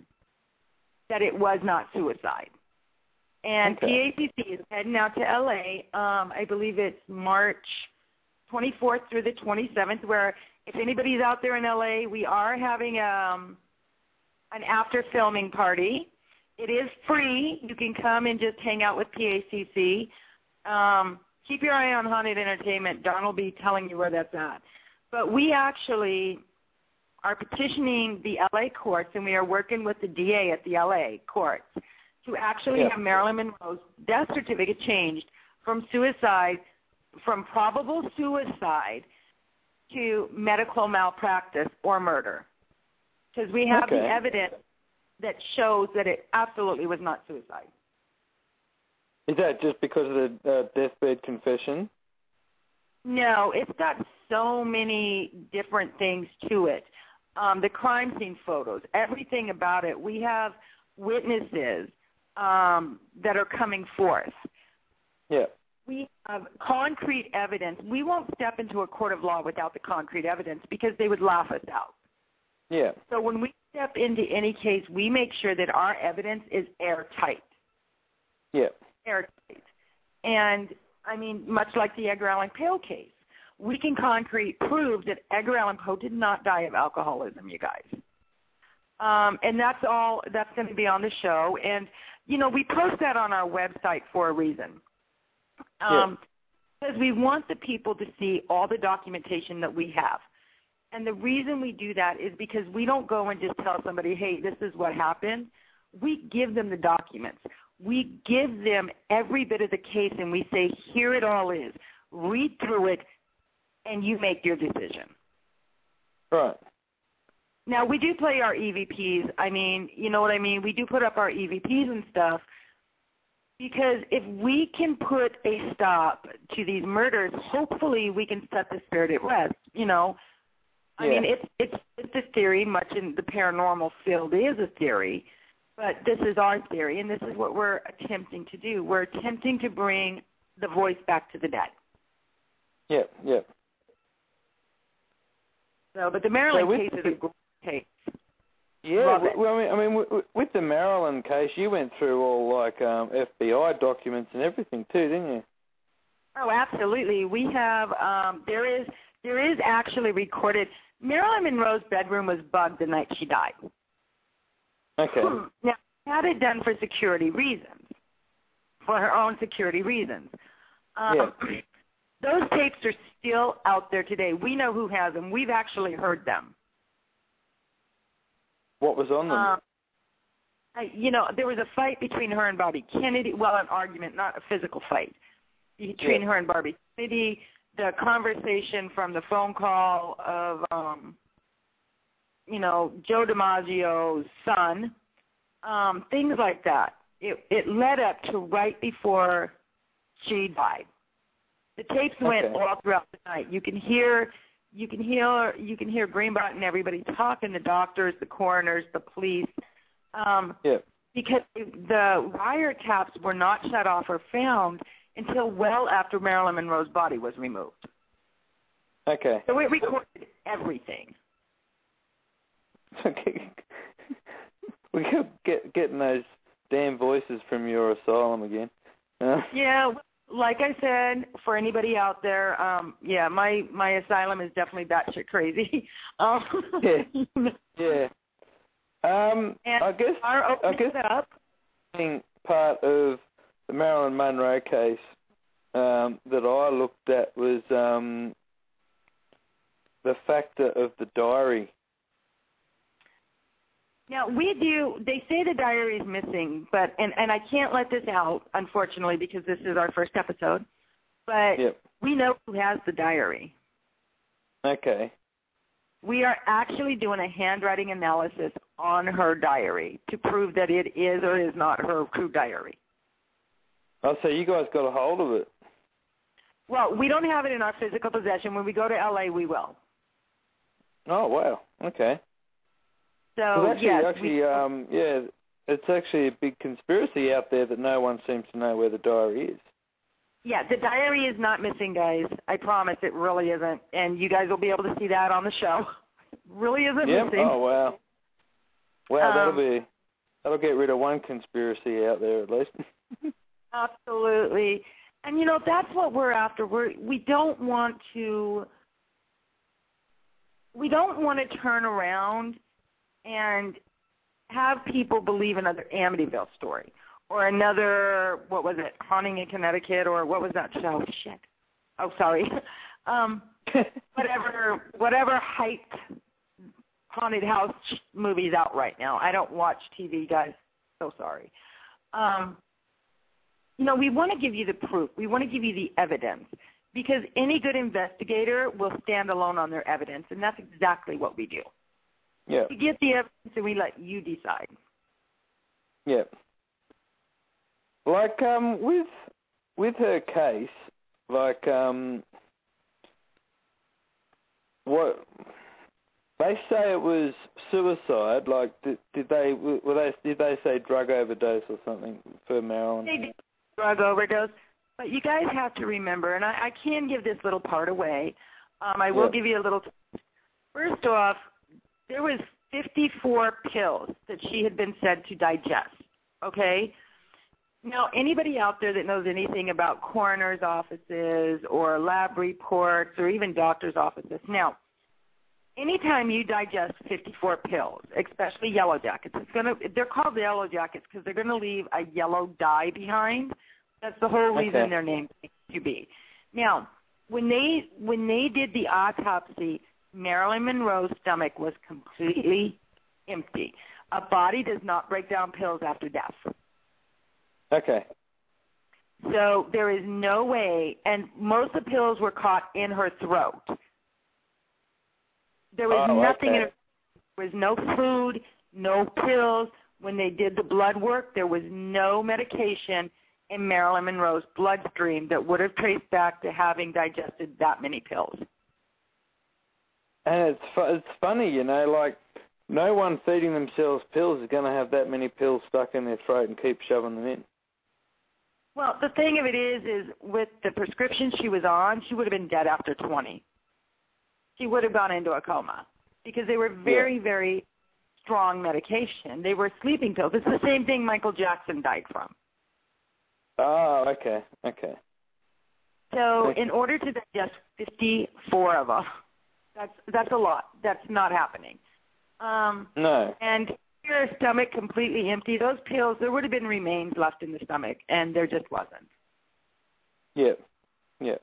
that it was not suicide. And PACC is heading out to L.A. I believe it's March 24th through the 27th, where if anybody's out there in L.A., we are having an after-filming party. It is free. You can come and just hang out with PACC. Keep your eye on Haunted Entertainment. Don will be telling you where that's at. But we actually are petitioning the L.A. courts, and we are working with the DA at the L.A. courts to actually have Marilyn Monroe's death certificate changed from suicide, from probable suicide to medical malpractice or murder. Because we have the evidence that shows that it absolutely was not suicide. Is that just because of the deathbed confession? No, it's got so many different things to it. The crime scene photos, everything about it. We have witnesses that are coming forth. Yeah. We have concrete evidence. We won't step into a court of law without the concrete evidence because they would laugh us out. Yeah. So when we step into any case, we make sure that our evidence is airtight. Yeah. Airtight. And, I mean, much like the Edgar Allan Poe case, we can concrete prove that Edgar Allan Poe did not die of alcoholism, you guys. And that's going to be on the show. And, we post that on our website for a reason. Because we want the people to see all the documentation that we have. And the reason we do that is because we don't go and just tell somebody, hey, this is what happened. We give them the documents. We give them every bit of the case, and we say, here it all is. Read through it, and you make your decision. Right. Now, we do play our EVPs. I mean, you know what I mean? We do put up our EVPs and stuff because if we can put a stop to these murders, hopefully we can set the spirit at rest, I mean, it's a theory, much in the paranormal field is a theory, but this is our theory, and this is what we're attempting to do. We're attempting to bring the voice back to the dead. Yep. So, but the Maryland case is a great case. Yeah, well, with the Maryland case, you went through all, FBI documents and everything, too, didn't you? Oh, absolutely. We have, There is actually recorded. Marilyn Monroe's bedroom was bugged the night she died. Okay. Now, she had it done for security reasons, for her own security reasons. Those tapes are still out there today. We know who has them. We've actually heard them. What was on them? There was a fight between her and Bobby Kennedy. Well, an argument, not a physical fight. Between her and Bobby Kennedy, the conversation from the phone call of, Joe DiMaggio's son, things like that. It led up to right before she died. The tapes went all throughout the night. You can hear Greenblatt and everybody talking, the doctors, the coroners, the police. Because the wiretaps were not shut off or found until well after Marilyn Monroe's body was removed. Okay. So it recorded everything. Okay. We kept getting those damn voices from your asylum again. Yeah, like I said, for anybody out there, my asylum is definitely batshit crazy. Yeah. I guess part of the Marilyn Monroe case that I looked at was the factor of the diary. Now, they say the diary is missing, but, and I can't let this out, unfortunately, because this is our first episode, but we know who has the diary. Okay. We are actually doing a handwriting analysis on her diary to prove that it is or is not her true diary. Oh, so you guys got a hold of it? Well, we don't have it in our physical possession. When we go to L.A., we will. Oh, wow. Okay. So, it's actually a big conspiracy out there that no one seems to know where the diary is. Yeah, the diary is not missing, guys. I promise it really isn't. And you guys will be able to see that on the show. It really isn't missing. Oh, wow. Wow, that'll get rid of one conspiracy out there at least. Absolutely. And, that's what we're after. We don't want to turn around and have people believe another Amityville story or another, what was it, Haunting in Connecticut, or what was that show? Shit. Oh, sorry. Whatever hyped haunted house movies out right now. I don't watch TV, guys. So sorry. We want to give you the proof. We want to give you the evidence because any good investigator will stand alone on their evidence, and that's exactly what we do. Yeah. We get the evidence and we let you decide. Yeah. Like with her case, like what they say it was suicide. Like did they say drug overdose or something for Marilyn? They did drug overdose. But you guys have to remember, and I can give this little part away. I will give you a little. First off, there was 54 pills that she had been said to digest, okay? Now, anybody out there that knows anything about coroner's offices or lab reports or even doctor's offices, now, anytime you digest 54 pills, especially yellow jackets, they're called yellow jackets because they're going to leave a yellow dye behind. That's the whole reason they're named QB. Now, when they did the autopsy, Marilyn Monroe's stomach was completely empty. A body does not break down pills after death. Okay. So there is no way, and most of the pills were caught in her throat. There was nothing in her. There was no food, no pills. When they did the blood work, there was no medication in Marilyn Monroe's bloodstream that would have traced back to having digested that many pills. And it's funny, like no one feeding themselves pills is going to have that many pills stuck in their throat and keep shoving them in. Well, the thing of it is with the prescription she was on, she would have been dead after 20. She would have gone into a coma because they were very, very strong medication. They were sleeping pills. It's the same thing Michael Jackson died from. Oh, okay. So in order to digest 54 of them. That's a lot. That's not happening. No. And your stomach completely empty, those pills, there would have been remains left in the stomach, and there just wasn't. Yeah. Yeah.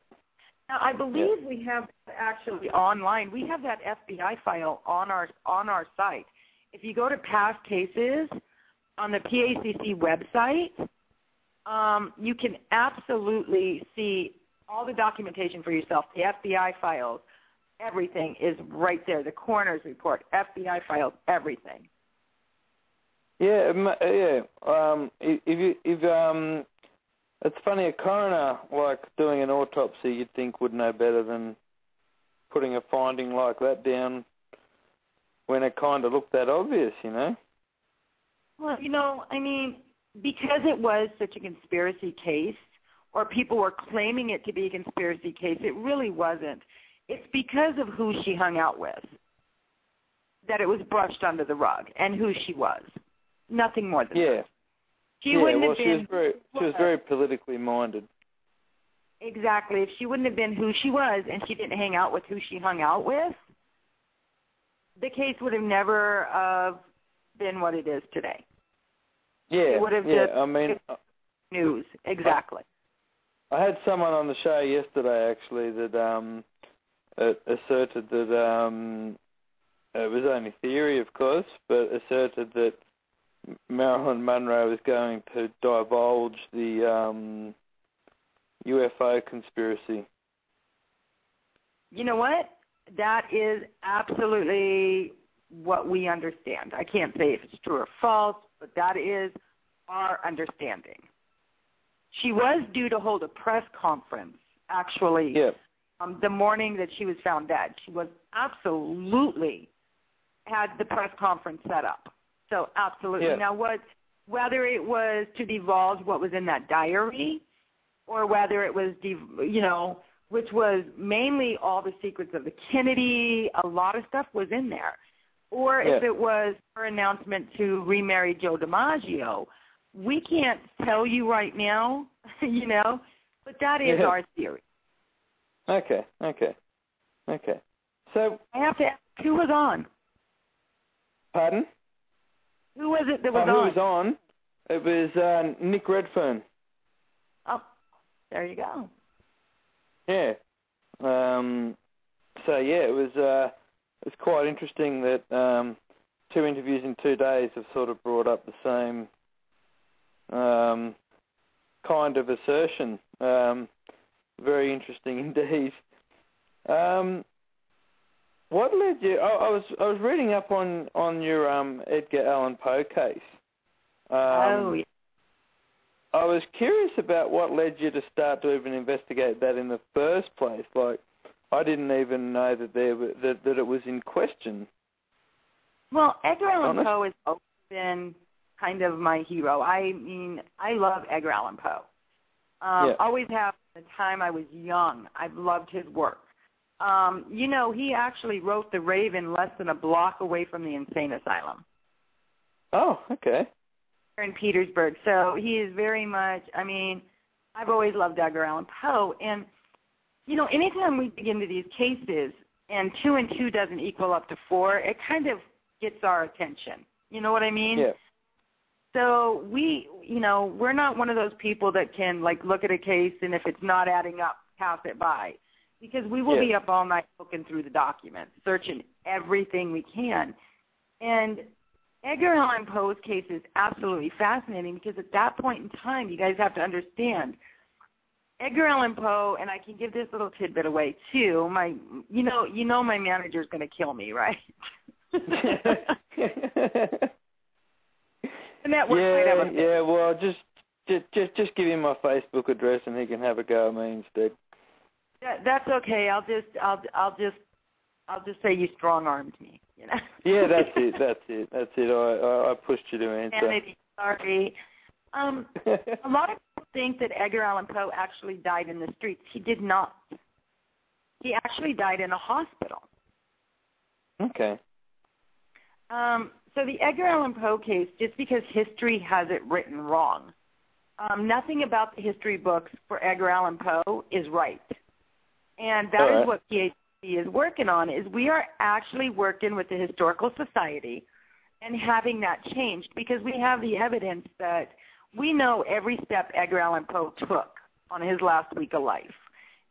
Now, I believe we have actually online. We have that FBI file on our site. If you go to past cases on the PACC website, you can absolutely see all the documentation for yourself, the FBI files. Everything is right there. The coroner's report, FBI files, everything. Yeah, yeah. It's funny, a coroner, like doing an autopsy, you'd think would know better than putting a finding like that down when it kind of looked that obvious, you know? Well, I mean, because it was such a conspiracy case, or people were claiming it to be a conspiracy case, it really wasn't. It's because of who she hung out with that it was brushed under the rug, and who she was. Nothing more than that. She wouldn't have been. She was very politically minded. Exactly. If she wouldn't have been who she was, and she didn't hang out with who she hung out with, the case would have never been what it is today. Yeah. It would have just news. Exactly. I had someone on the show yesterday actually that asserted that it was only theory, of course, but asserted that Marilyn Monroe is going to divulge the UFO conspiracy. You know what? That is absolutely what we understand. I can't say if it's true or false, but that is our understanding. She was due to hold a press conference, actually, the morning that she was found dead. She was absolutely had the press conference set up. So absolutely. Yeah. Now, whether it was to divulge what was in that diary, or whether it was, which was mainly all the secrets of the Kennedy, a lot of stuff was in there, or if it was her announcement to remarry Joe DiMaggio, we can't tell you right now, but that is our theory. Okay. So I have to ask, who was on? Pardon? Who was it that was on? Who was on? It was Nick Redfern. Oh, there you go. Yeah. It was quite interesting that 2 interviews in 2 days have sort of brought up the same kind of assertion. Very interesting indeed. What led you? I was reading up on your Edgar Allan Poe case. Yeah. I was curious about what led you to start to even investigate that in the first place. Like, I didn't even know that that it was in question. Well, Edgar Allan Poe has always been kind of my hero. I mean, I love Edgar Allan Poe. Always have from the time I was young. I've loved his work. He actually wrote The Raven less than a block away from the insane asylum. Oh, okay. In Petersburg. So he is very much, I've always loved Edgar Allan Poe. And, anytime we dig into these cases and 2 and 2 doesn't equal up to 4, it kind of gets our attention. You know what I mean? Yeah. So we're not one of those people that can, look at a case and if it's not adding up, pass it by. Because we will be up all night looking through the documents, searching everything we can. And Edgar Allan Poe's case is absolutely fascinating because at that point in time, you guys have to understand, Edgar Allan Poe, and I can give this little tidbit away too. My manager's going to kill me, right? Well, just give him my Facebook address and he can have a go at me instead. That's okay. I'll just say you strong-armed me. Yeah, that's it. I pushed you to answer. Kennedy, sorry. A lot of people think that Edgar Allan Poe actually died in the streets. He did not. He actually died in a hospital. Okay. So the Edgar Allan Poe case, just because history has it written wrong, nothing about the history books for Edgar Allan Poe is right. And that is what PACC is working on, is we are actually working with the Historical Society and having that changed, because we have the evidence that we know every step Edgar Allan Poe took on his last week of life.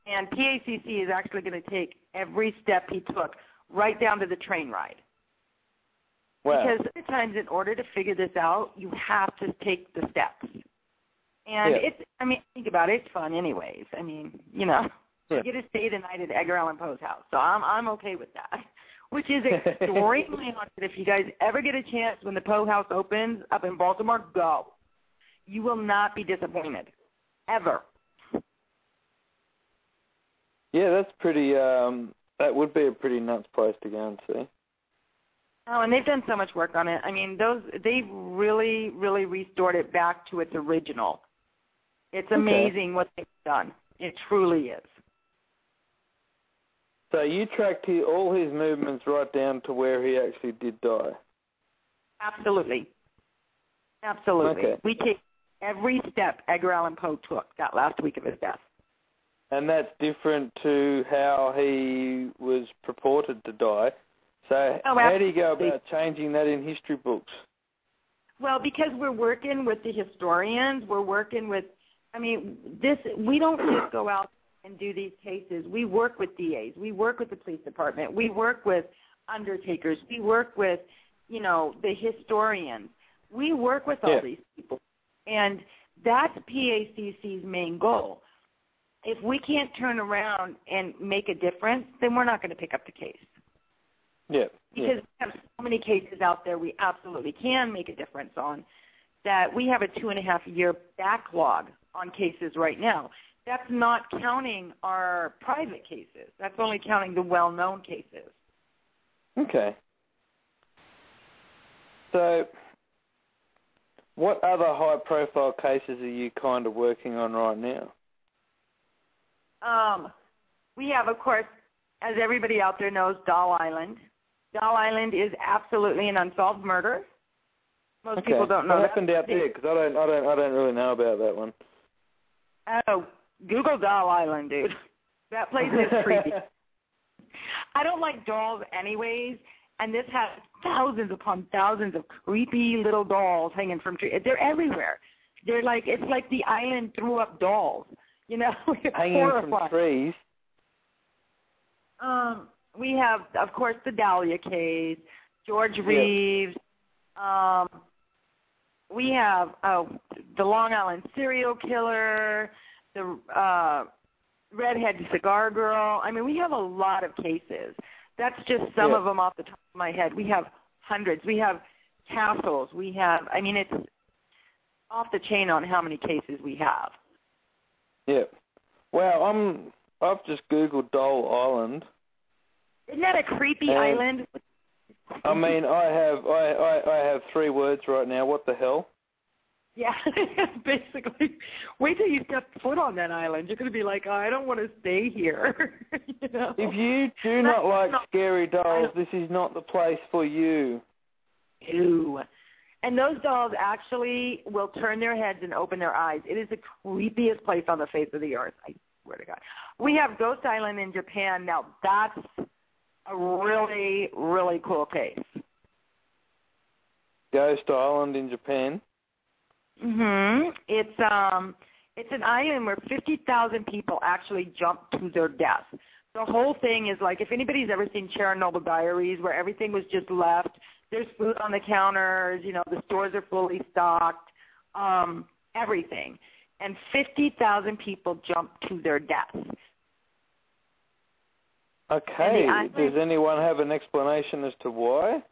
And PACC is actually going to take every step he took right down to the train ride. Wow. Because sometimes in order to figure this out, you have to take the steps. And it's, I mean, think about it, it's fun anyways. I mean, you know, you get to stay the night at Edgar Allan Poe's house. So I'm okay with that, which is extremely haunted. If you guys ever get a chance when the Poe house opens up in Baltimore, go. You will not be disappointed, ever. Yeah, that's pretty, that would be a pretty nuts place to go and see. Oh, and they've done so much work on it. I mean, they've really, really restored it back to its original. It's amazing what they've done. It truly is. So you tracked all his movements right down to where he actually did die? Absolutely. Absolutely. Okay. We take every step Edgar Allan Poe took that last week of his death. And that's different to how he was purported to die. So how do you go about changing that in history books? Well, because we're working with the historians, we're working with, I mean, we don't just go out and do these cases. We work with DAs. We work with the police department. We work with undertakers. We work with, you know, the historians. We work with all these people. And that's PACC's main goal. If we can't turn around and make a difference, then we're not going to pick up the case. Yeah. Because we have so many cases out there we absolutely can make a difference on, that we have a 2.5-year backlog on cases right now. That's not counting our private cases. That's only counting the well-known cases. Okay. So what other high-profile cases are you kind of working on right now? We have, of course, as everybody out there knows, Doll Island. Doll Island is absolutely an unsolved murder. Most people don't know what that. What happened out there? Because I don't really know about that one. Oh, Google Doll Island, dude. That place is creepy. I don't like dolls anyways, and this has thousands upon thousands of creepy little dolls hanging from trees. They're everywhere. They're like, it's like the island threw up dolls. You know, hanging from trees. We have, of course, the Dahlia case, George Reeves. We have the Long Island serial killer, the redhead cigar girl. I mean, we have a lot of cases. That's just some of them off the top of my head. We have hundreds. We have castles. We have, I mean, it's off the chain on how many cases we have. Yeah. Well, I've just Googled Doll Island. Isn't that a creepy island? I mean, I have 3 words right now. What the hell? Yeah, basically. Wait till you step foot on that island. You're going to be like, oh, I don't want to stay here. You know? If you do not like scary dolls, this is not the place for you. Ew. And those dolls actually will turn their heads and open their eyes. It is the creepiest place on the face of the earth, I swear to God. We have Ghost Island in Japan. Now, that's a really, really cool case. Ghost Island in Japan? Mm-hmm. It's an island where 50,000 people actually jump to their death. The whole thing is like, if anybody's ever seen Chernobyl Diaries, where everything was just left, there's food on the counters, you know, the stores are fully stocked, everything. And 50,000 people jump to their death. Okay. Does anyone have an explanation as to why?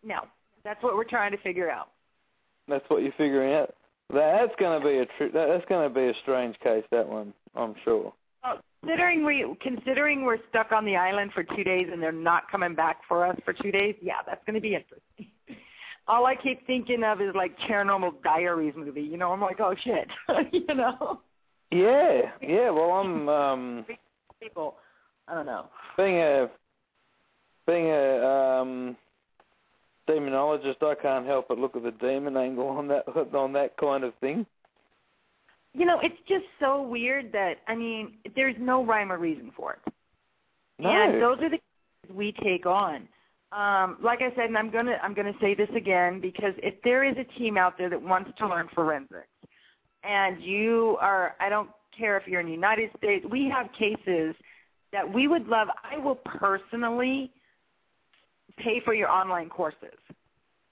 No. That's what we're trying to figure out. That's what you're figuring out? That's going to be that's going to be a strange case, that one, I'm sure. Well, considering we're stuck on the island for 2 days and they're not coming back for us for 2 days, yeah, that's going to be interesting. All I keep thinking of is like Chernobyl Diaries movie. You know, I'm like, oh shit, you know. Yeah. Well, I'm people. I don't know. Being a demonologist, I can't help but look at the demon angle on that kind of thing. It's just so weird that, there's no rhyme or reason for it. No. And those are the cases we take on. Like I said, and I'm gonna say this again, because if there is a team out there that wants to learn forensics, and I don't care if you're in the United States, we have cases that we would love. I will personally pay for your online courses.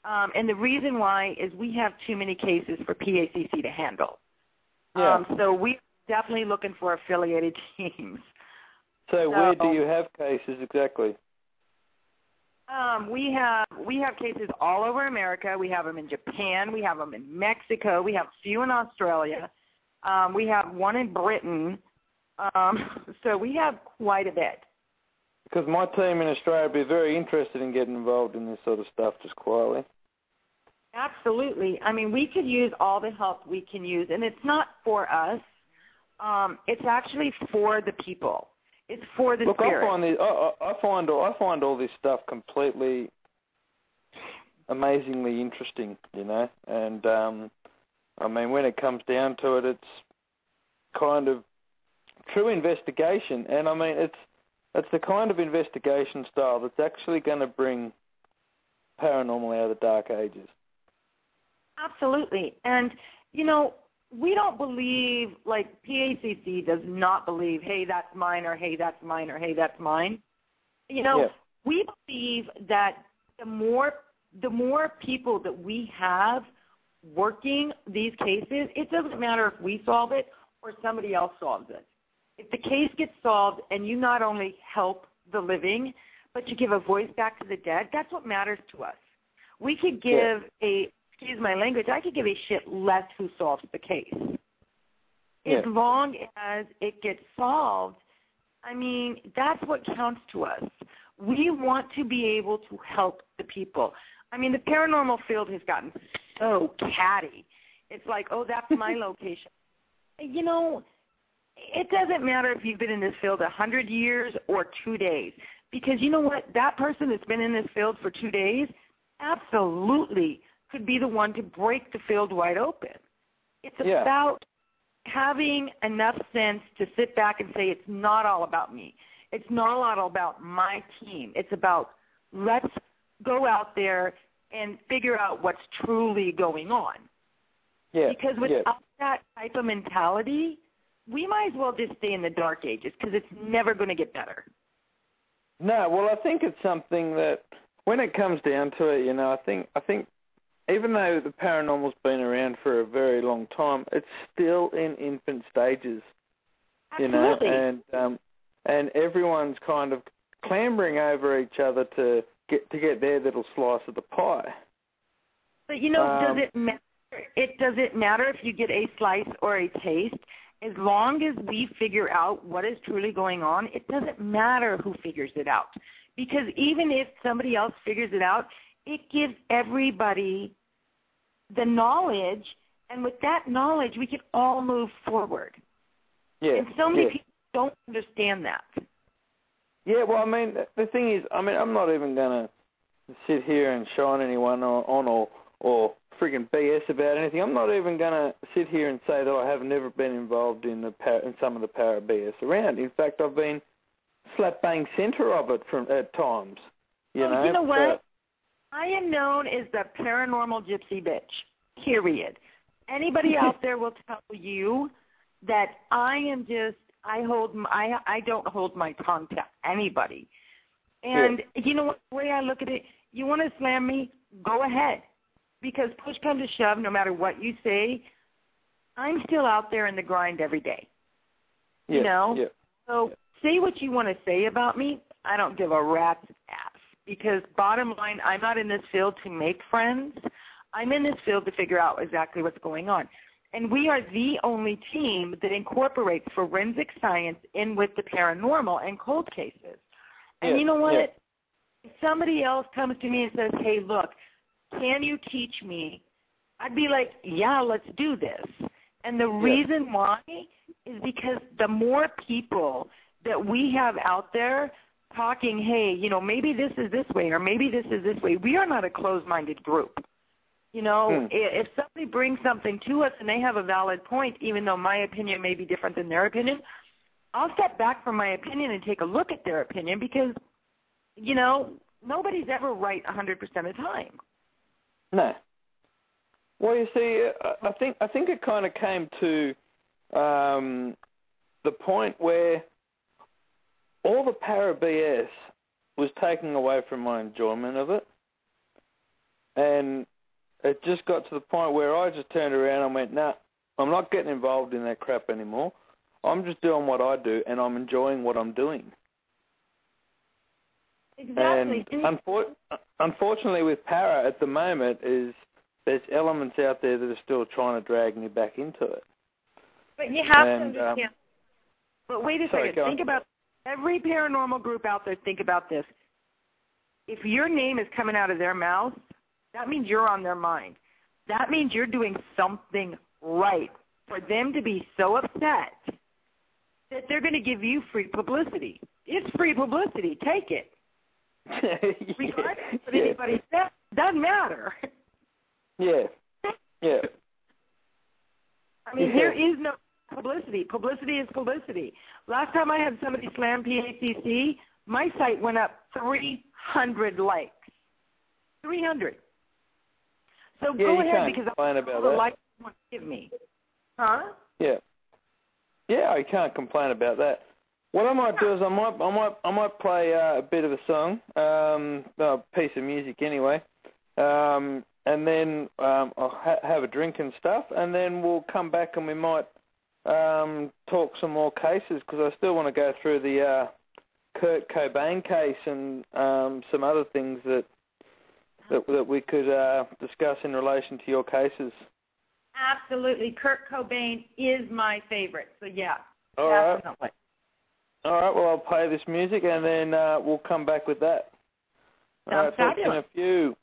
And the reason why is we have too many cases for PACC to handle. Yeah. So we're definitely looking for affiliated teams. So where do you have cases exactly? We have cases all over America. We have them in Japan. We have them in Mexico. We have a few in Australia. We have one in Britain. So we have quite a bit. Because my team in Australia would be very interested in getting involved in this sort of stuff just quietly. Absolutely. We could use all the help we can use, and it's not for us. It's actually for the people. It's for the spirit. I find all this stuff completely amazingly interesting, and when it comes down to it, it's kind of true investigation, and it's the kind of investigation style that's actually going to bring paranormal out of the dark ages. Absolutely. And, we don't believe, like PACC does not believe, hey, that's mine, or hey, that's mine, or hey, that's mine. We believe that the more people that we have working these cases, it doesn't matter if we solve it or somebody else solves it. If the case gets solved and you not only help the living, but you give a voice back to the dead, that's what matters to us. We could give excuse my language, I could give a shit less who solves the case. As long as it gets solved, that's what counts to us. We want to be able to help the people. The paranormal field has gotten so catty. It's like, oh, that's my location. It doesn't matter if you've been in this field 100 years or 2 days, because you know what? That person that's been in this field for 2 days absolutely could be the one to break the field wide open. It's about having enough sense to sit back and say, it's not all about me. It's not all about my team. It's about, let's go out there and figure out what's truly going on. Because without that type of mentality, we might as well just stay in the dark ages, because it's never going to get better. No, well, I think it's something that, when it comes down to it, I think even though the paranormal's been around for a very long time, it's still in infant stages, Absolutely. And everyone's kind of clambering over each other to get their little slice of the pie. But does it matter? Does it matter if you get a slice or a taste? As long as we figure out what is truly going on, it doesn't matter who figures it out. Because even if somebody else figures it out, it gives everybody the knowledge, and with that knowledge, we can all move forward. And so many people don't understand that. Yeah, well, the thing is, I'm not even going to sit here and shine anyone on or friggin' BS about anything. I'm not even going to sit here and say that I have never been involved in some of the para BS around. In fact, I've been slap bang center of it at times. You know what? I am known as the paranormal gypsy bitch, period. Anybody out there will tell you that I don't hold my tongue to anybody. And you know what, the way I look at it, you want to slam me, go ahead. Because push comes to shove, no matter what you say, I'm still out there in the grind every day. So say what you want to say about me. I don't give a rat's ass. Because bottom line, I'm not in this field to make friends. I'm in this field to figure out exactly what's going on. And we are the only team that incorporates forensic science in with the paranormal and cold cases. And you know what? If somebody else comes to me and says, hey, look, can you teach me? I'd be like, yeah, let's do this. And the reason why is because the more people that we have out there talking, hey, maybe this is this way or maybe this is this way. We are not a closed-minded group. You know, if somebody brings something to us and they have a valid point, even though my opinion may be different than their opinion, I'll step back from my opinion and take a look at their opinion because, you know, nobody's ever right 100% of the time. No. Well, you see, I think it kind of came to the point where all the para BS was taking away from my enjoyment of it, and it just got to the point where I just turned around and went, nah, I'm not getting involved in that crap anymore. I'm just doing what I do, and I'm enjoying what I'm doing. Exactly. And unfortunately with para at the moment there's elements out there that are still trying to drag me back into it. But you have to understand. But wait a second. Think about every paranormal group out there. Think about this. If your name is coming out of their mouth, that means you're on their mind. That means you're doing something right for them to be so upset that they're going to give you free publicity. It's free publicity. Take it. Regardless of what anybody says, doesn't matter. Yeah. Yeah. I mean, there is no publicity. Publicity is publicity. Last time I had somebody slam PACC, my site went up 300 likes. 300. So go ahead because I'm all the likes you want to give me. Huh? Yeah. Yeah, I can't complain about that. What I might do is I might play a bit of a song, a piece of music anyway, and then I'll have a drink and stuff, and then we'll come back and we might talk some more cases because I still want to go through the Kurt Cobain case and some other things that we could discuss in relation to your cases. Absolutely. Kurt Cobain is my favorite, so yeah, All definitely. Right. All right, well, I'll play this music, and then we'll come back with that. All right, talk in a few.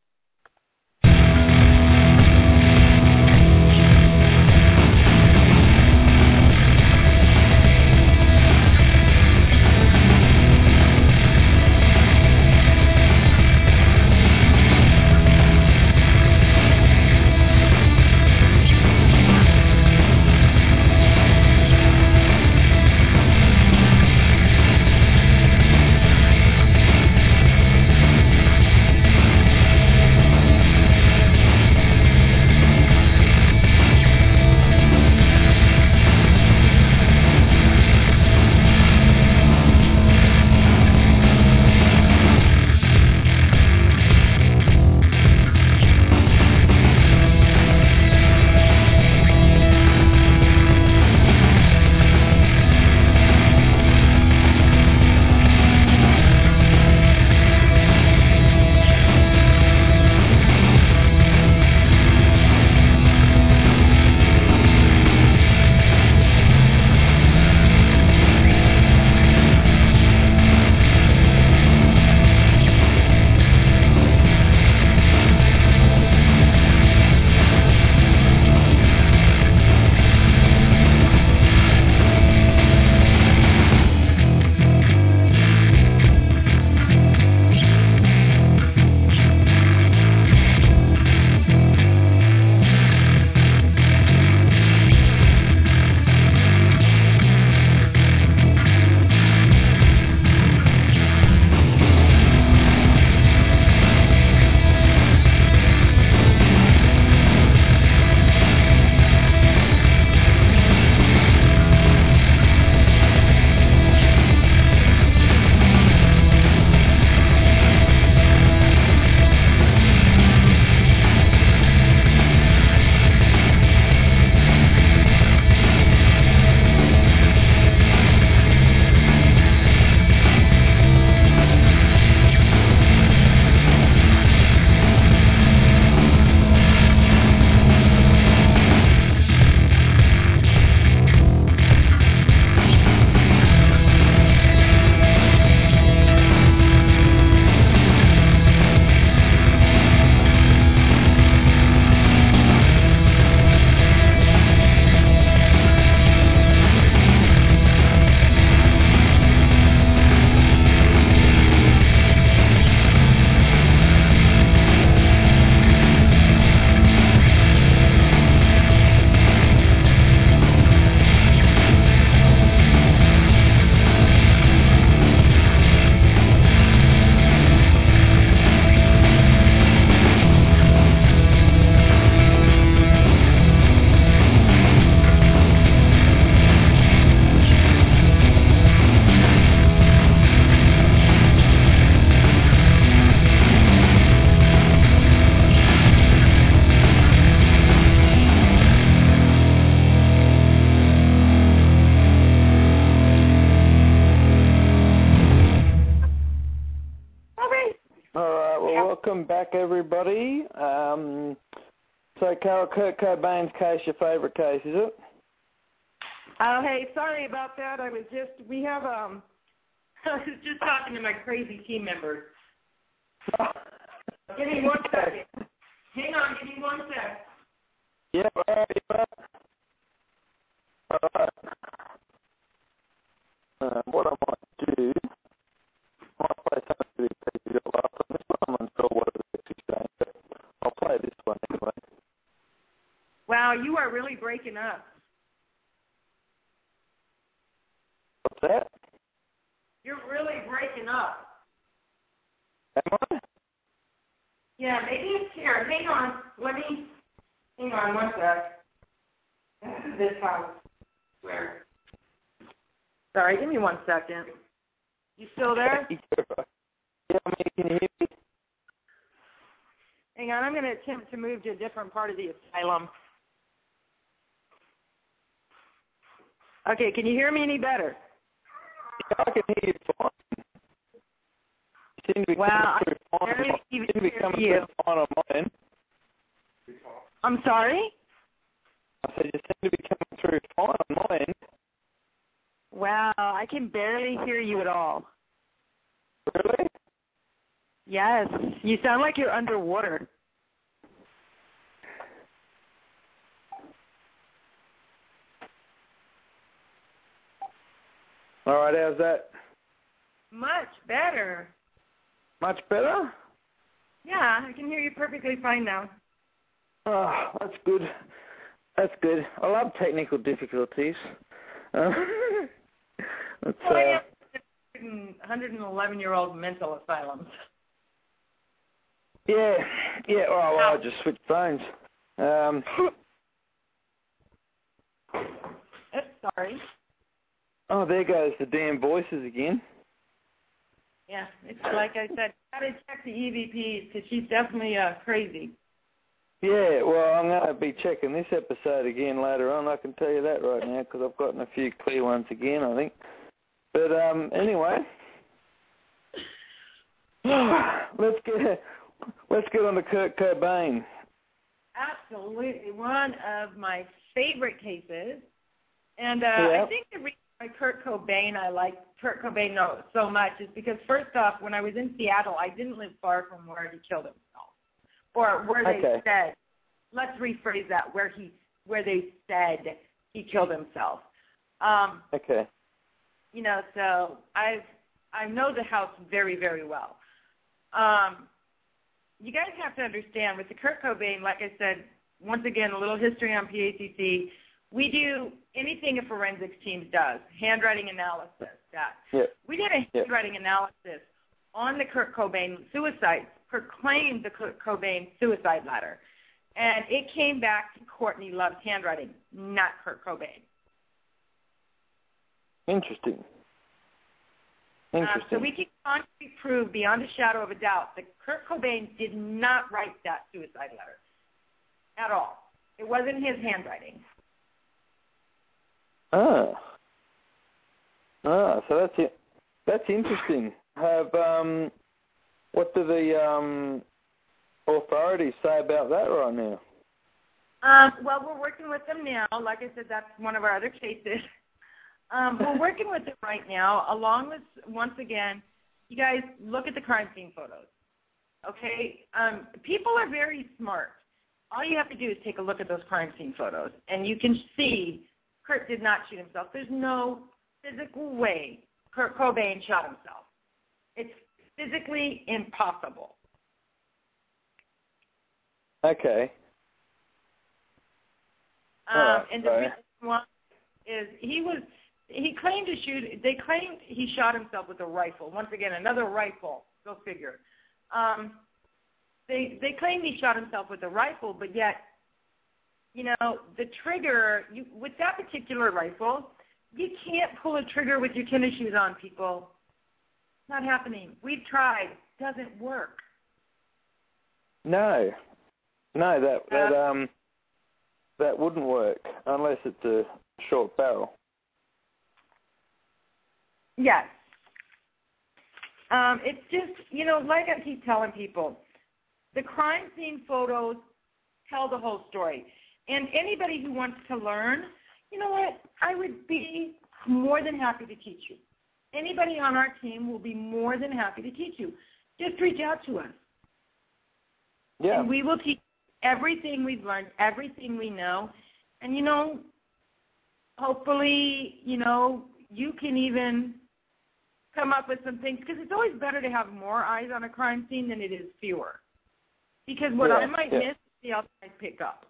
back, everybody. So, Carol, Kurt Cobain's case, your favourite case, is it? Oh, hey, sorry about that. I was just talking to my crazy team members. Give me 1 second. Hang on, give me 1 sec. Yeah, all right, all right. What I might do, I might play some of the pieces you got last time. This one I'm unsure what it is saying, but I'll play this one anyway. Wow, you are really breaking up. What's that? You're really breaking up. Am I? Yeah, maybe it's here. Hang on. Hang on 1 sec. This house. Where? Sorry, give me 1 second. You still there? Yeah, can you hear me? Hang on, I'm going to attempt to move to a different part of the asylum. Okay, can you hear me any better? Yeah, I can hear you fine. You seem to be coming through fine on mine. I'm sorry? I said you seem to be coming through fine on mine. Wow, I can barely hear you at all. Really? Yes, you sound like you're underwater. All right, how's that? Much better. Much better? Yeah, I can hear you perfectly fine now. Oh, that's good. That's good. I love technical difficulties. Well, I am 111-year-old mental asylums. Yeah. Oh, well, I just switched phones. Sorry. Oh, there goes the damn voices again. Yeah, it's like I said, got to check the EVPs because she's definitely crazy. Yeah, well, I'm going to be checking this episode again later on. I can tell you that right now because I've gotten a few clear ones again, I think. But anyway, let's get on to Kurt Cobain. Absolutely, one of my favorite cases. And Yeah. I think the reason why Kurt Cobain so much is because, first off, when I was in Seattle, I didn't live far from where he killed himself, or where they said. Let's rephrase that. Where they said he killed himself. Okay. You know, so I know the house very, very well. You guys have to understand with the Kurt Cobain, like I said, once again, a little history on PACC. We do anything a forensics team does, handwriting analysis. We did a handwriting analysis on the Kurt Cobain suicide, proclaimed the Kurt Cobain suicide letter. And it came back to Courtney Love's handwriting, not Kurt Cobain. Interesting. So we can concretely prove beyond a shadow of a doubt that Kurt Cobain did not write that suicide letter at all. It wasn't his handwriting. So that's it. That's interesting. What do the authorities say about that right now? Well, we're working with them now. Like I said, that's one of our other cases. We're working with them right now, along with, once again, you guys look at the crime scene photos. Okay? People are very smart. All you have to do is take a look at those crime scene photos, and you can see Kurt did not shoot himself. There's no physical way Kurt Cobain shot himself. It's physically impossible. Okay. And the reason why is they claimed he shot himself with a rifle. Once again, another rifle, go figure. They claimed he shot himself with a rifle, but yet, you know, the trigger, with that particular rifle, you can't pull a trigger with your tennis shoes on, people. Not happening. We've tried. Doesn't work. No, that wouldn't work unless it's a short barrel. Yes. It's just, you know, like I keep telling people, the crime scene photos tell the whole story. And anybody who wants to learn, you know what, I would be more than happy to teach you. Anybody on our team will be more than happy to teach you. Just reach out to us. Yeah. And we will teach everything we've learned, everything we know. And, you know, hopefully, you know, you can even come up with some things, because it's always better to have more eyes on a crime scene than it is fewer. Because what I might miss, the other guys pick up.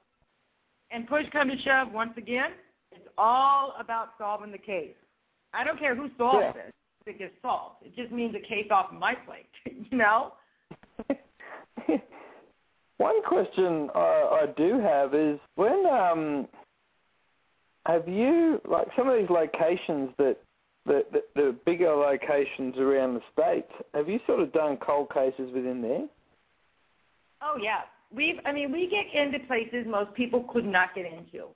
And push come to shove, once again, it's all about solving the case. I don't care who solves it. It gets solved. It just means a case off my plate, you know? One question I do have is, when have you, like some of these locations the bigger locations around the States, have you sort of done cold cases within there? Oh, yeah. We get into places most people could not get into.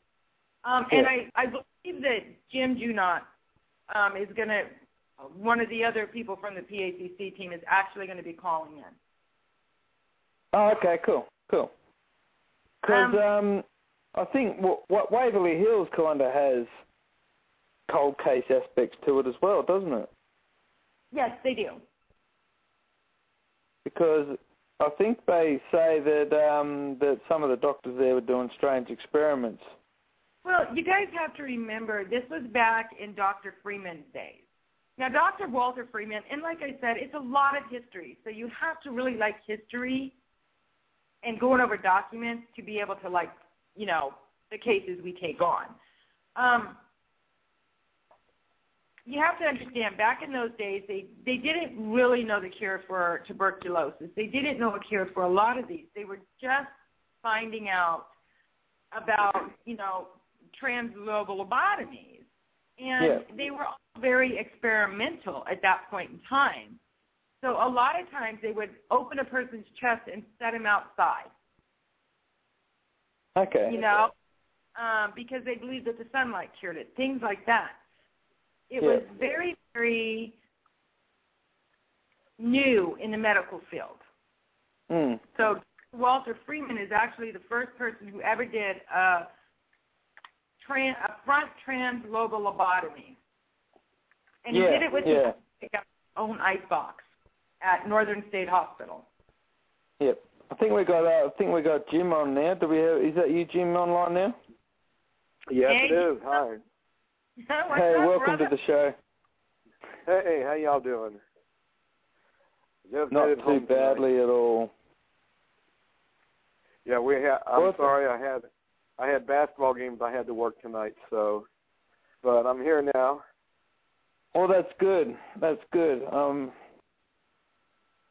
And I believe that Jim Junot is going to, one of the other people from the PACC team is actually going to be calling in. Oh, okay, cool. Because I think what Waverly Hills kind of has cold case aspects to it as well, doesn't it? Yes, they do. Because I think they say that that some of the doctors there were doing strange experiments. Well, you guys have to remember, this was back in Dr. Freeman's days. Now, Dr. Walter Freeman, and like I said, it's a lot of history, so you have to really like history and going over documents to be able to like, you know, the cases we take on. You have to understand, back in those days, they didn't really know the cure for tuberculosis. They didn't know a cure for a lot of these. They were just finding out about, you know, translocal lobotomies. And they were all very experimental at that point in time. So a lot of times they would open a person's chest and set him outside. Okay. You know, because they believed that the sunlight cured it, things like that. It was very, very new in the medical field. So Walter Freeman is actually the first person who ever did a front translobal lobotomy. And he did it with his own icebox at Northern State Hospital. Yep. I think we got Jim on now. Is that you, Jim, online now? Yes, it is. Hi. Hey, welcome to the show. Hey, how y'all doing? Just Not too badly at all. Yeah, I'm sorry, I had basketball games I had to work tonight, but I'm here now. Well, that's good. That's good.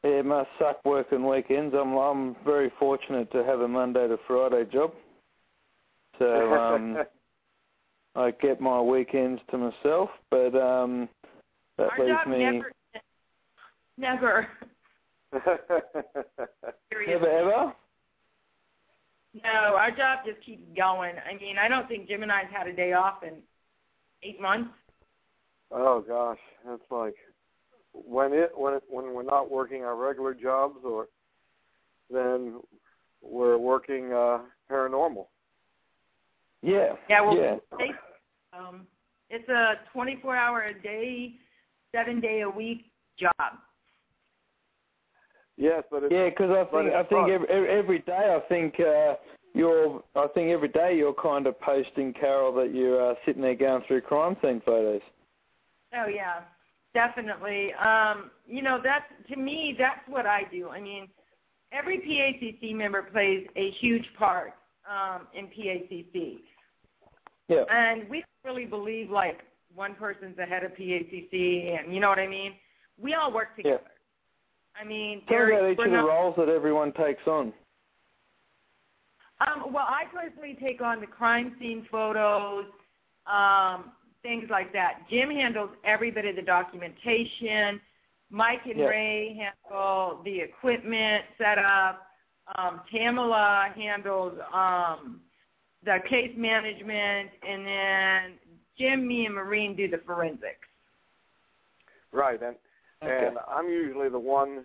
It must suck working weekends. I'm very fortunate to have a Monday to Friday job, so I get my weekends to myself. But that leaves me never. Never ever. No, our job just keeps going. I mean, I don't think Jim and I's had a day off in 8 months. Oh gosh, that's like when we're not working our regular jobs, or then we're working paranormal. Yeah. Yeah. Well, it's a 24-hour-a-day, 7-day-a-week job. Yes, but because I think every day every day you're kind of posting, Carol, that you're sitting there going through crime scene photos. Oh yeah, definitely. You know, to me, that's what I do. I mean, every PACC member plays a huge part in PACC. Yeah. And we don't really believe like one person's the head of PACC, and you know what I mean. We all work together. Yeah. I mean, tell me about each of the roles that everyone takes on. Well, I personally take on the crime scene photos, things like that. Jim handles every bit of the documentation. Mike and Ray handle the equipment setup. Tamala handles the case management, and then Jim, me, and Maureen do the forensics. Right, and I'm usually the one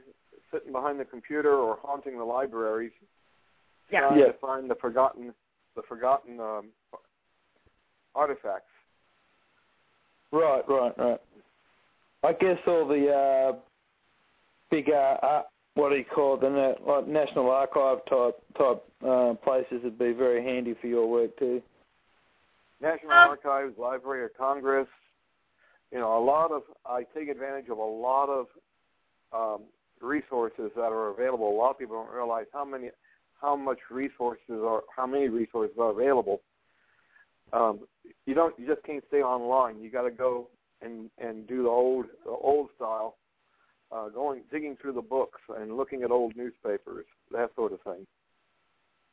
sitting behind the computer or haunting the libraries, Yeah. trying to find the forgotten artifacts. Right. I guess all the big, what do you call them, like National Archive type places would be very handy for your work too. National Archives, Library of Congress, I take advantage of a lot of resources that are available. A lot of people don't realize how many resources are available. You just can't stay online. You got to go and do the old style, digging through the books and looking at old newspapers, that sort of thing.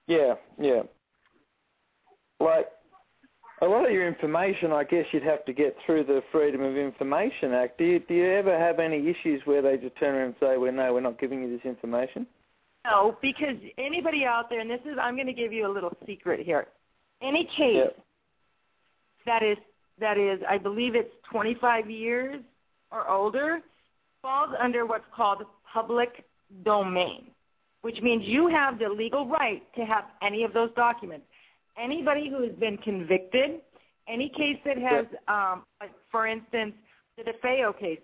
Yeah. Like, a lot of your information, I guess you'd have to get through the Freedom of Information Act. Do you ever have any issues where they just turn around and say, well, no, we're not giving you this information? No, because anybody out there, and I'm going to give you a little secret here. Any case that is, I believe it's 25 years or older, falls under what's called public domain, which means you have the legal right to have any of those documents. Anybody who has been convicted, any case that has, for instance, the DeFeo case,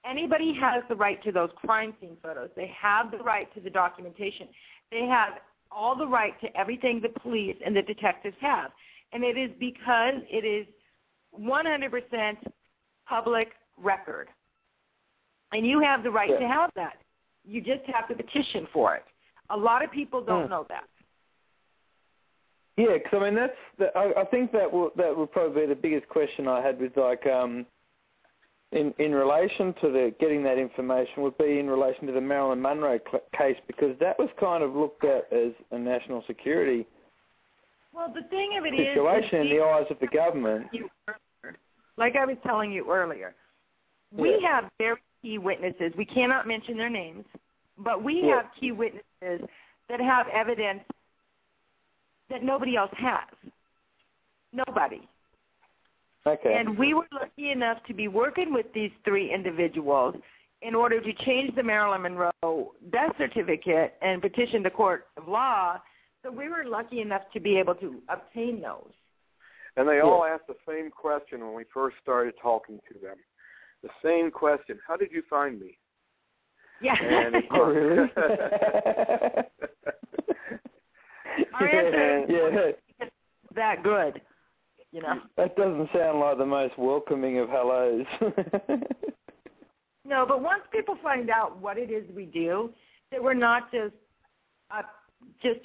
anybody has the right to those crime scene photos. They have the right to the documentation. They have all the right to everything the police and the detectives have. And it is because it is 100% public record. And you have the right to have that. You just have to petition for it. A lot of people don't know that. Yeah, because I mean I think that would probably be the biggest question I had with in relation to getting that information would be in relation to the Marilyn Monroe case, because that was kind of looked at as a national security the thing of it situation in the eyes of the government. Like I was telling you earlier, we have very key witnesses. We cannot mention their names, but we have key witnesses that have evidence that nobody else has. Nobody. Okay. And we were lucky enough to be working with these three individuals in order to change the Marilyn Monroe death certificate and petition the court of law. So we were lucky enough to be able to obtain those. And they all asked the same question when we first started talking to them. The same question: how did you find me? Yeah. And Our answer is that good, That doesn't sound like the most welcoming of hellos. No, but once people find out what it is we do, that we're not just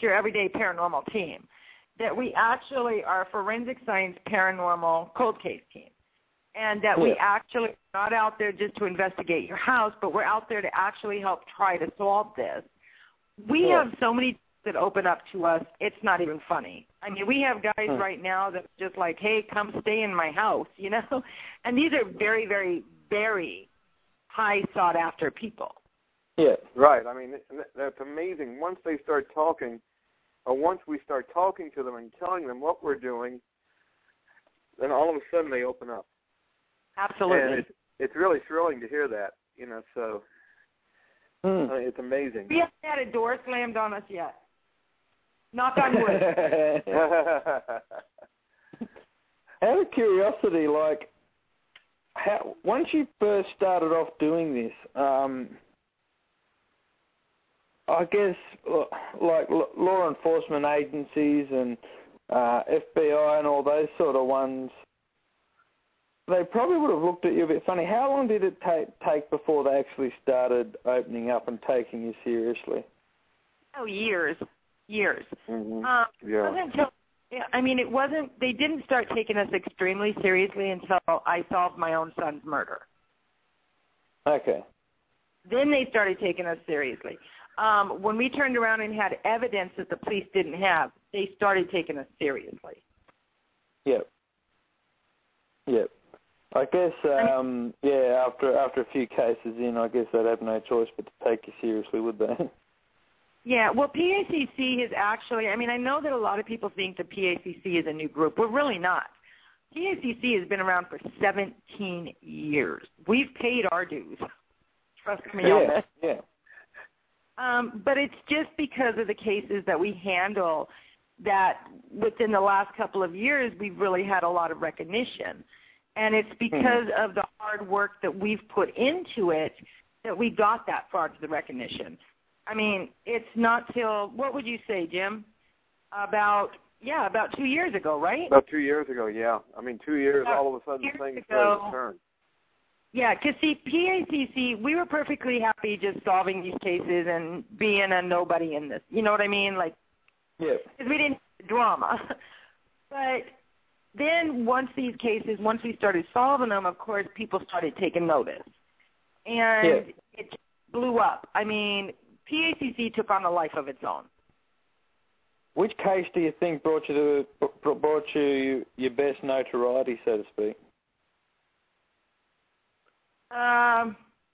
your everyday paranormal team, that we actually are a forensic science paranormal cold case team, and that we actually are not out there just to investigate your house, but we're out there to actually help try to solve this. We have so many that open up to us, it's not even funny. I mean, we have guys right now that are just like, hey, come stay in my house, And these are very, very, very high sought-after people. Yeah. Right. I mean, that's amazing. Once they start talking, or once we start talking to them and telling them what we're doing, then all of a sudden they open up. Absolutely. And it's really thrilling to hear that, so it's amazing. We haven't had a door slammed on us yet. Knock on wood. Out of curiosity, once you first started off doing this, I guess like law enforcement agencies and FBI and all those sort of ones, they probably would have looked at you a bit funny. How long did it take before they actually started opening up and taking you seriously? Oh, years. Mm-hmm. They didn't start taking us extremely seriously until I solved my own son's murder. Okay. Then they started taking us seriously. When we turned around and had evidence that the police didn't have, they started taking us seriously. Yep. I guess, after a few cases in, I guess they'd have no choice but to take you seriously, would they? Yeah, well, PACC is actually, I know that a lot of people think that PACC is a new group. We're really not. PACC has been around for 17 years. We've paid our dues. Trust me on that. Yeah. But it's just because of the cases that we handle that within the last couple of years we've really had a lot of recognition. And it's because of the hard work that we've put into it that we got that far to the recognition. I mean, it's not till, what would you say, Jim? About 2 years ago, right? About 2 years ago, yeah. I mean, 2 years, all of a sudden things started to turn. Yeah, because see, PACC, we were perfectly happy just solving these cases and being a nobody in this. You know what I mean? Like, because we didn't have drama. But then once we started solving them, of course, people started taking notice. And it blew up. I mean, PACC took on a life of its own. Which case do you think brought you your best notoriety, so to speak?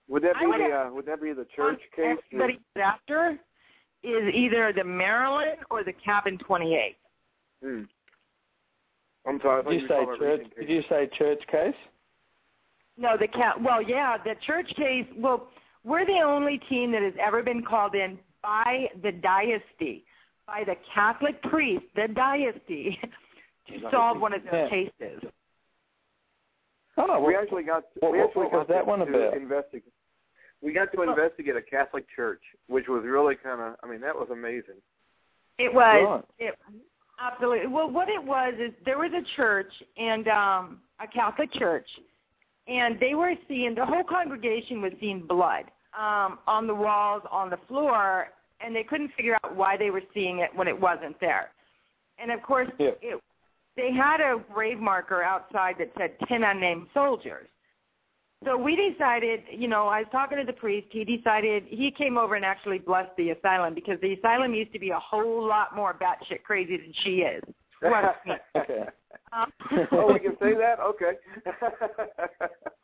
Would that be the church case? Everybody after is either the Marilyn or the Cabin 28. I'm sorry. Did you say church case? No, the church case. Well, we're the only team that has ever been called in by the diocese, by the Catholic priest, the diocese, to solve one of their cases. Oh, we actually got to investigate a Catholic church, which was really kind of, I mean, that was amazing. It was. Right. Absolutely. Well, what it was is there was a church and a Catholic church, and they were seeing, the whole congregation was seeing blood on the walls, on the floor, and they couldn't figure out why they were seeing it when it wasn't there. And, of course, they had a grave marker outside that said 10 unnamed soldiers. So we decided, I was talking to the priest. He came over and actually blessed the asylum because the asylum used to be a whole lot more batshit crazy than she is. Okay. We can say that? Okay.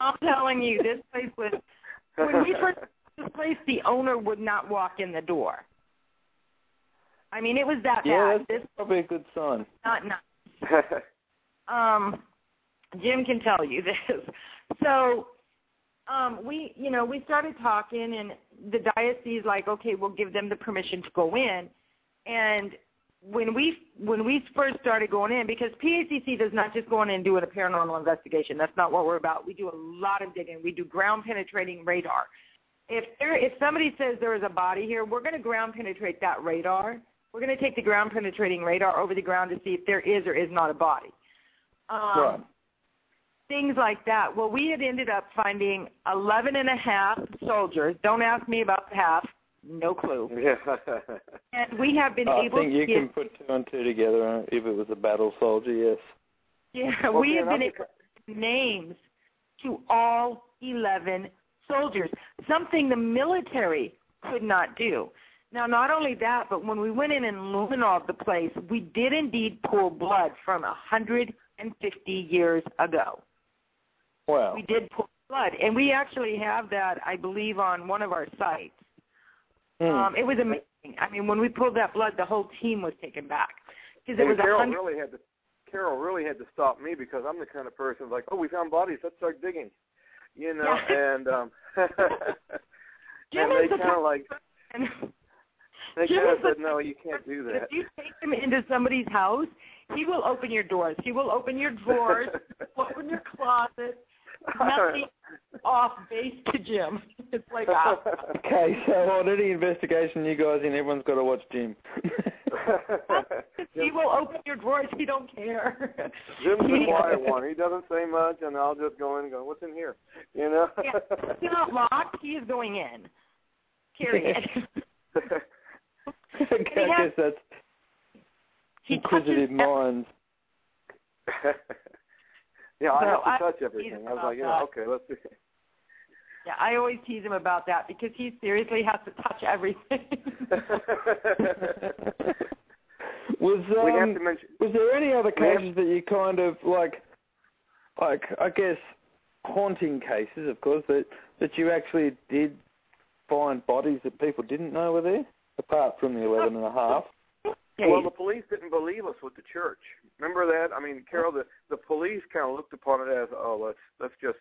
I'm telling you, this place was, when we first this place, the owner would not walk in the door. I mean, it was that bad. That's probably a good sign. Not nice. Jim can tell you this. So we started talking, and the diocese like, okay, we'll give them the permission to go in. And when we first started going in, because PACC does not just go in and do a paranormal investigation. That's not what we're about. We do a lot of digging. We do ground penetrating radar. If somebody says there is a body here, we're going to ground penetrate that radar. We're going to take the ground penetrating radar over the ground to see if there is or is not a body. Right. Things like that. Well, we had ended up finding 11 and a half soldiers. Don't ask me about the half. No clue. Yeah. And we have been able to I think you can put two and two together if it was a battle soldier, yes. Yeah, we have been able to put names to all 11 soldiers, something the military could not do. Now, not only that, but when we went in and luminoled the place, we did indeed pull blood from 150 years ago. Wow. We did pull blood, and we actually have that, I believe, on one of our sites. It was amazing. I mean, when we pulled that blood, the whole team was taken back. Because it was Carol really had to stop me because I'm the kind of person like, oh, we found bodies, let's start digging, and and they kind of like. They kind of said, no, you can't do that. If you take him into somebody's house, he will open your doors. He will open your drawers, open your closet. Nothing off base to Jim. It's like, Okay, so on any investigation you guys in, everyone's got to watch Jim. He will open your drawers. He don't care. Jim's the quiet one. He doesn't say much, and I'll just go in and go, what's in here? You know? Yeah, he's not locked. He is going in. Period. I guess that's inquisitive minds. Yeah, I have to touch everything. I was like, okay, let's do it. Yeah, I always tease him about that because he seriously has to touch everything. Was there any other cases that you kind of like I guess haunting cases, of course, that you actually did find bodies that people didn't know were there, apart from the 11 and a half? Well, the police didn't believe us with the church. Remember that? I mean, Carol, the police kind of looked upon it as, oh, let's just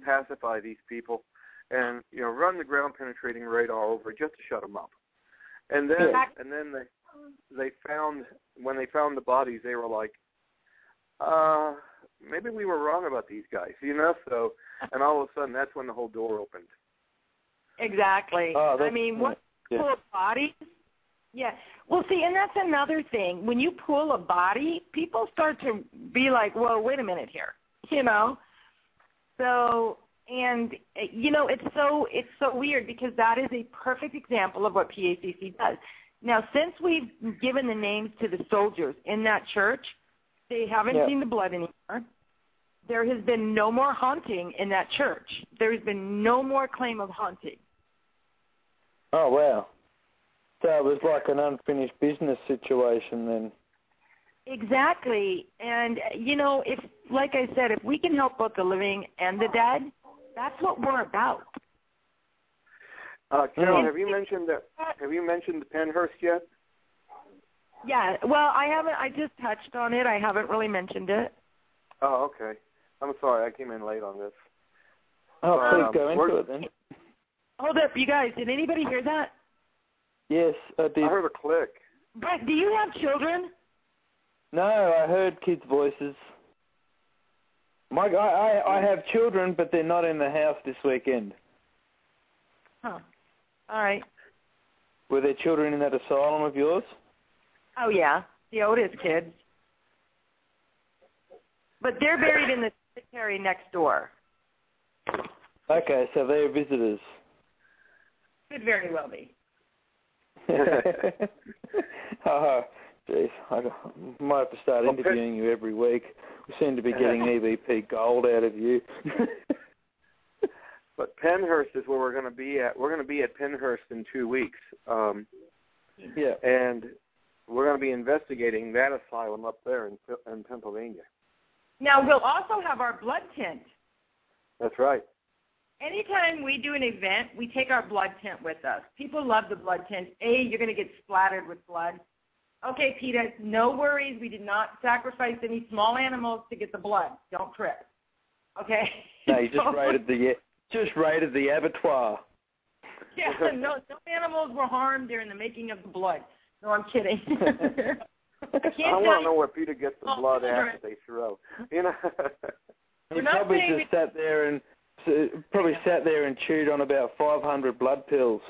pacify these people, and run the ground penetrating radar over it just to shut them up. And then they found, when they found the bodies, they were like, maybe we were wrong about these guys, So, and all of a sudden, that's when the whole door opened. Exactly. I mean, what pull a body? Yeah. Well, see, and that's another thing. When you pull a body, people start to be like, "Whoa, wait a minute here," So, and it's so weird because that is a perfect example of what PACC does. Now, since we've given the names to the soldiers in that church, they haven't seen the blood anymore. There has been no more haunting in that church. There has been no more claim of haunting. Oh, wow. So it was like an unfinished business situation then. Exactly. And, if, like I said, if we can help both the living and the dead, that's what we're about. Carol, have you mentioned the Pennhurst yet? Yeah. Well, I haven't. I just touched on it. I haven't really mentioned it. Oh, okay. I'm sorry. I came in late on this. Oh, please go into it then. Hold up, you guys. Did anybody hear that? Yes, I did. I heard a click. Brett, do you have children? No, I heard kids' voices. I have children, but they're not in the house this weekend. Huh. All right. Were there children in that asylum of yours? Oh, yeah. The Otis kids. But they're buried in the cemetery next door. Okay, so they're visitors. Could very well be. Oh, jeez. I might have to start interviewing you every week. We seem to be getting EVP gold out of you. But Pennhurst is where we're going to be at. We're going to be at Pennhurst in 2 weeks. And we're going to be investigating that asylum up there in Pennsylvania. Now, we'll also have our blood tent. That's right. Anytime we do an event, we take our blood tent with us. People love the blood tent. You're going to get splattered with blood. Okay, Peter, no worries. We did not sacrifice any small animals to get the blood. Don't trip. Okay? No, you just raided the abattoir. Yeah, no animals were harmed during the making of the blood. No, I'm kidding. I want to know where Peter gets the blood after they throw. He probably just sat there and chewed on about 500 blood pills.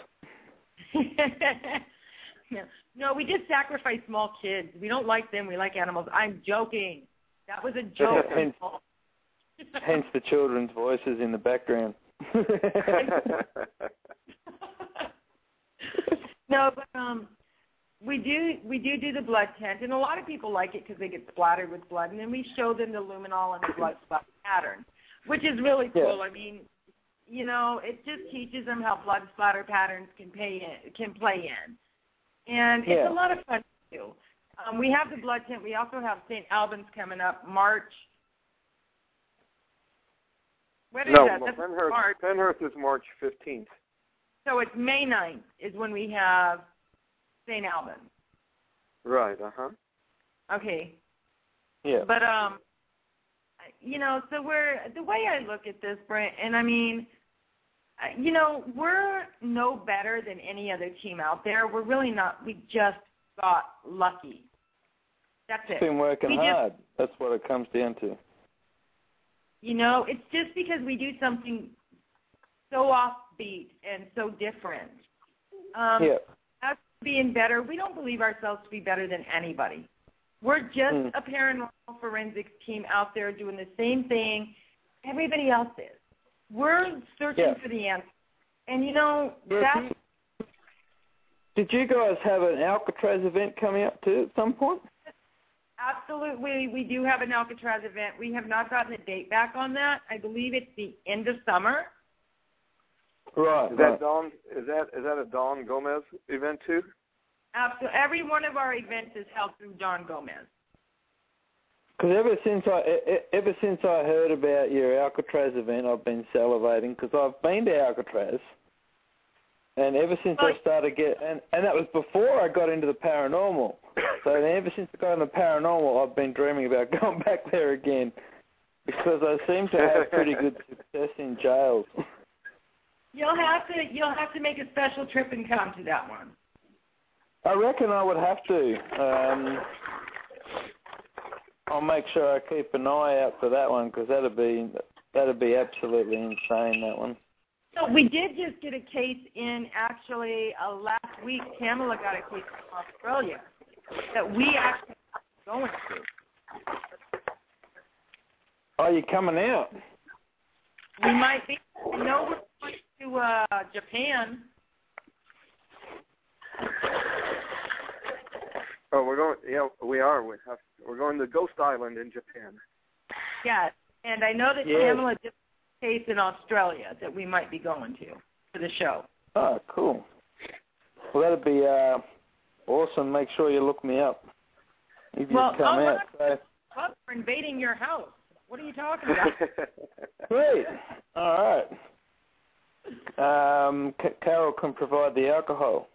No, we just sacrifice small kids. We don't like them. We like animals. I'm joking. That was a joke. Hence the children's voices in the background. No, but we do the blood tent, and a lot of people like it because they get splattered with blood, and then we show them the luminol and the blood spot pattern, which is really cool. Yeah. I mean, it just teaches them how blood splatter patterns can play in, and it's a lot of fun to do. We have the blood tent. We also have St. Albans coming up March. What is that? That's March. Pennhurst is March 15th. So it's May 9th is when we have St. Albans. Right, uh-huh. Okay. Yeah. But, so the way I look at this, Brent, and I mean, we're no better than any other team out there. We're really not. We just got lucky. That's it. It's been working hard. That's what it comes down to. It's just because we do something so offbeat and so different. Us being better, we don't believe ourselves to be better than anybody. We're just a paranormal forensics team out there doing the same thing everybody else is. We're searching for the answer. And, that's... Did you guys have an Alcatraz event coming up, too, at some point? Absolutely. We do have an Alcatraz event. We have not gotten a date back on that. I believe it's the end of summer. Right. Is that a Don Gomez event, too? Absolutely. Every one of our events is held through Don Gomez. Because ever since I heard about your Alcatraz event, I've been salivating because I've been to Alcatraz, and ever since I started and that was before I got into the paranormal. So ever since I got into the paranormal, I've been dreaming about going back there again because I seem to have pretty good success in jails. You'll have to make a special trip and come to that one. I reckon I would have to. I'll make sure I keep an eye out for that one because that'd be absolutely insane, that one. So we did just get a case in, actually, last week. Pamela got a case from Australia that we actually are going to. Are you coming out? We might be. I know we're going to Japan. Oh, we're going. Yeah, we are. We're going to Ghost Island in Japan. Yes, and I know that Pamela did a case in Australia that we might be going to for the show. Oh, cool. Well, that'd be awesome. Make sure you look me up. You just come out. So. We're invading your house. What are you talking about? Great. All right. Carol can provide the alcohol.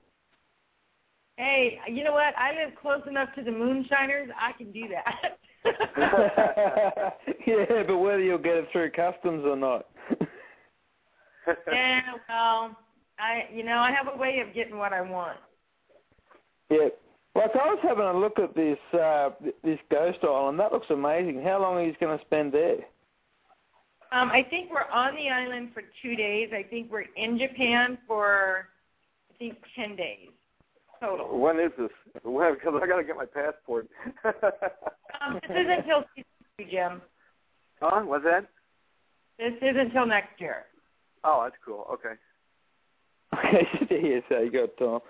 Hey, you know what? I live close enough to the moonshiners. I can do that. Yeah, but whether you'll get it through customs or not. Yeah, well, I have a way of getting what I want. Yeah. Like I was having a look at this ghost island. That looks amazing. How long are you going to spend there? I think we're on the island for 2 days. I think we're in Japan for, 10 days total. When is this? When? Because I got to get my passport. This isn't until season 2, Jim. Huh? What's that? This isn't until next year. Oh, that's cool. Okay. Okay, yes, so you got Ghost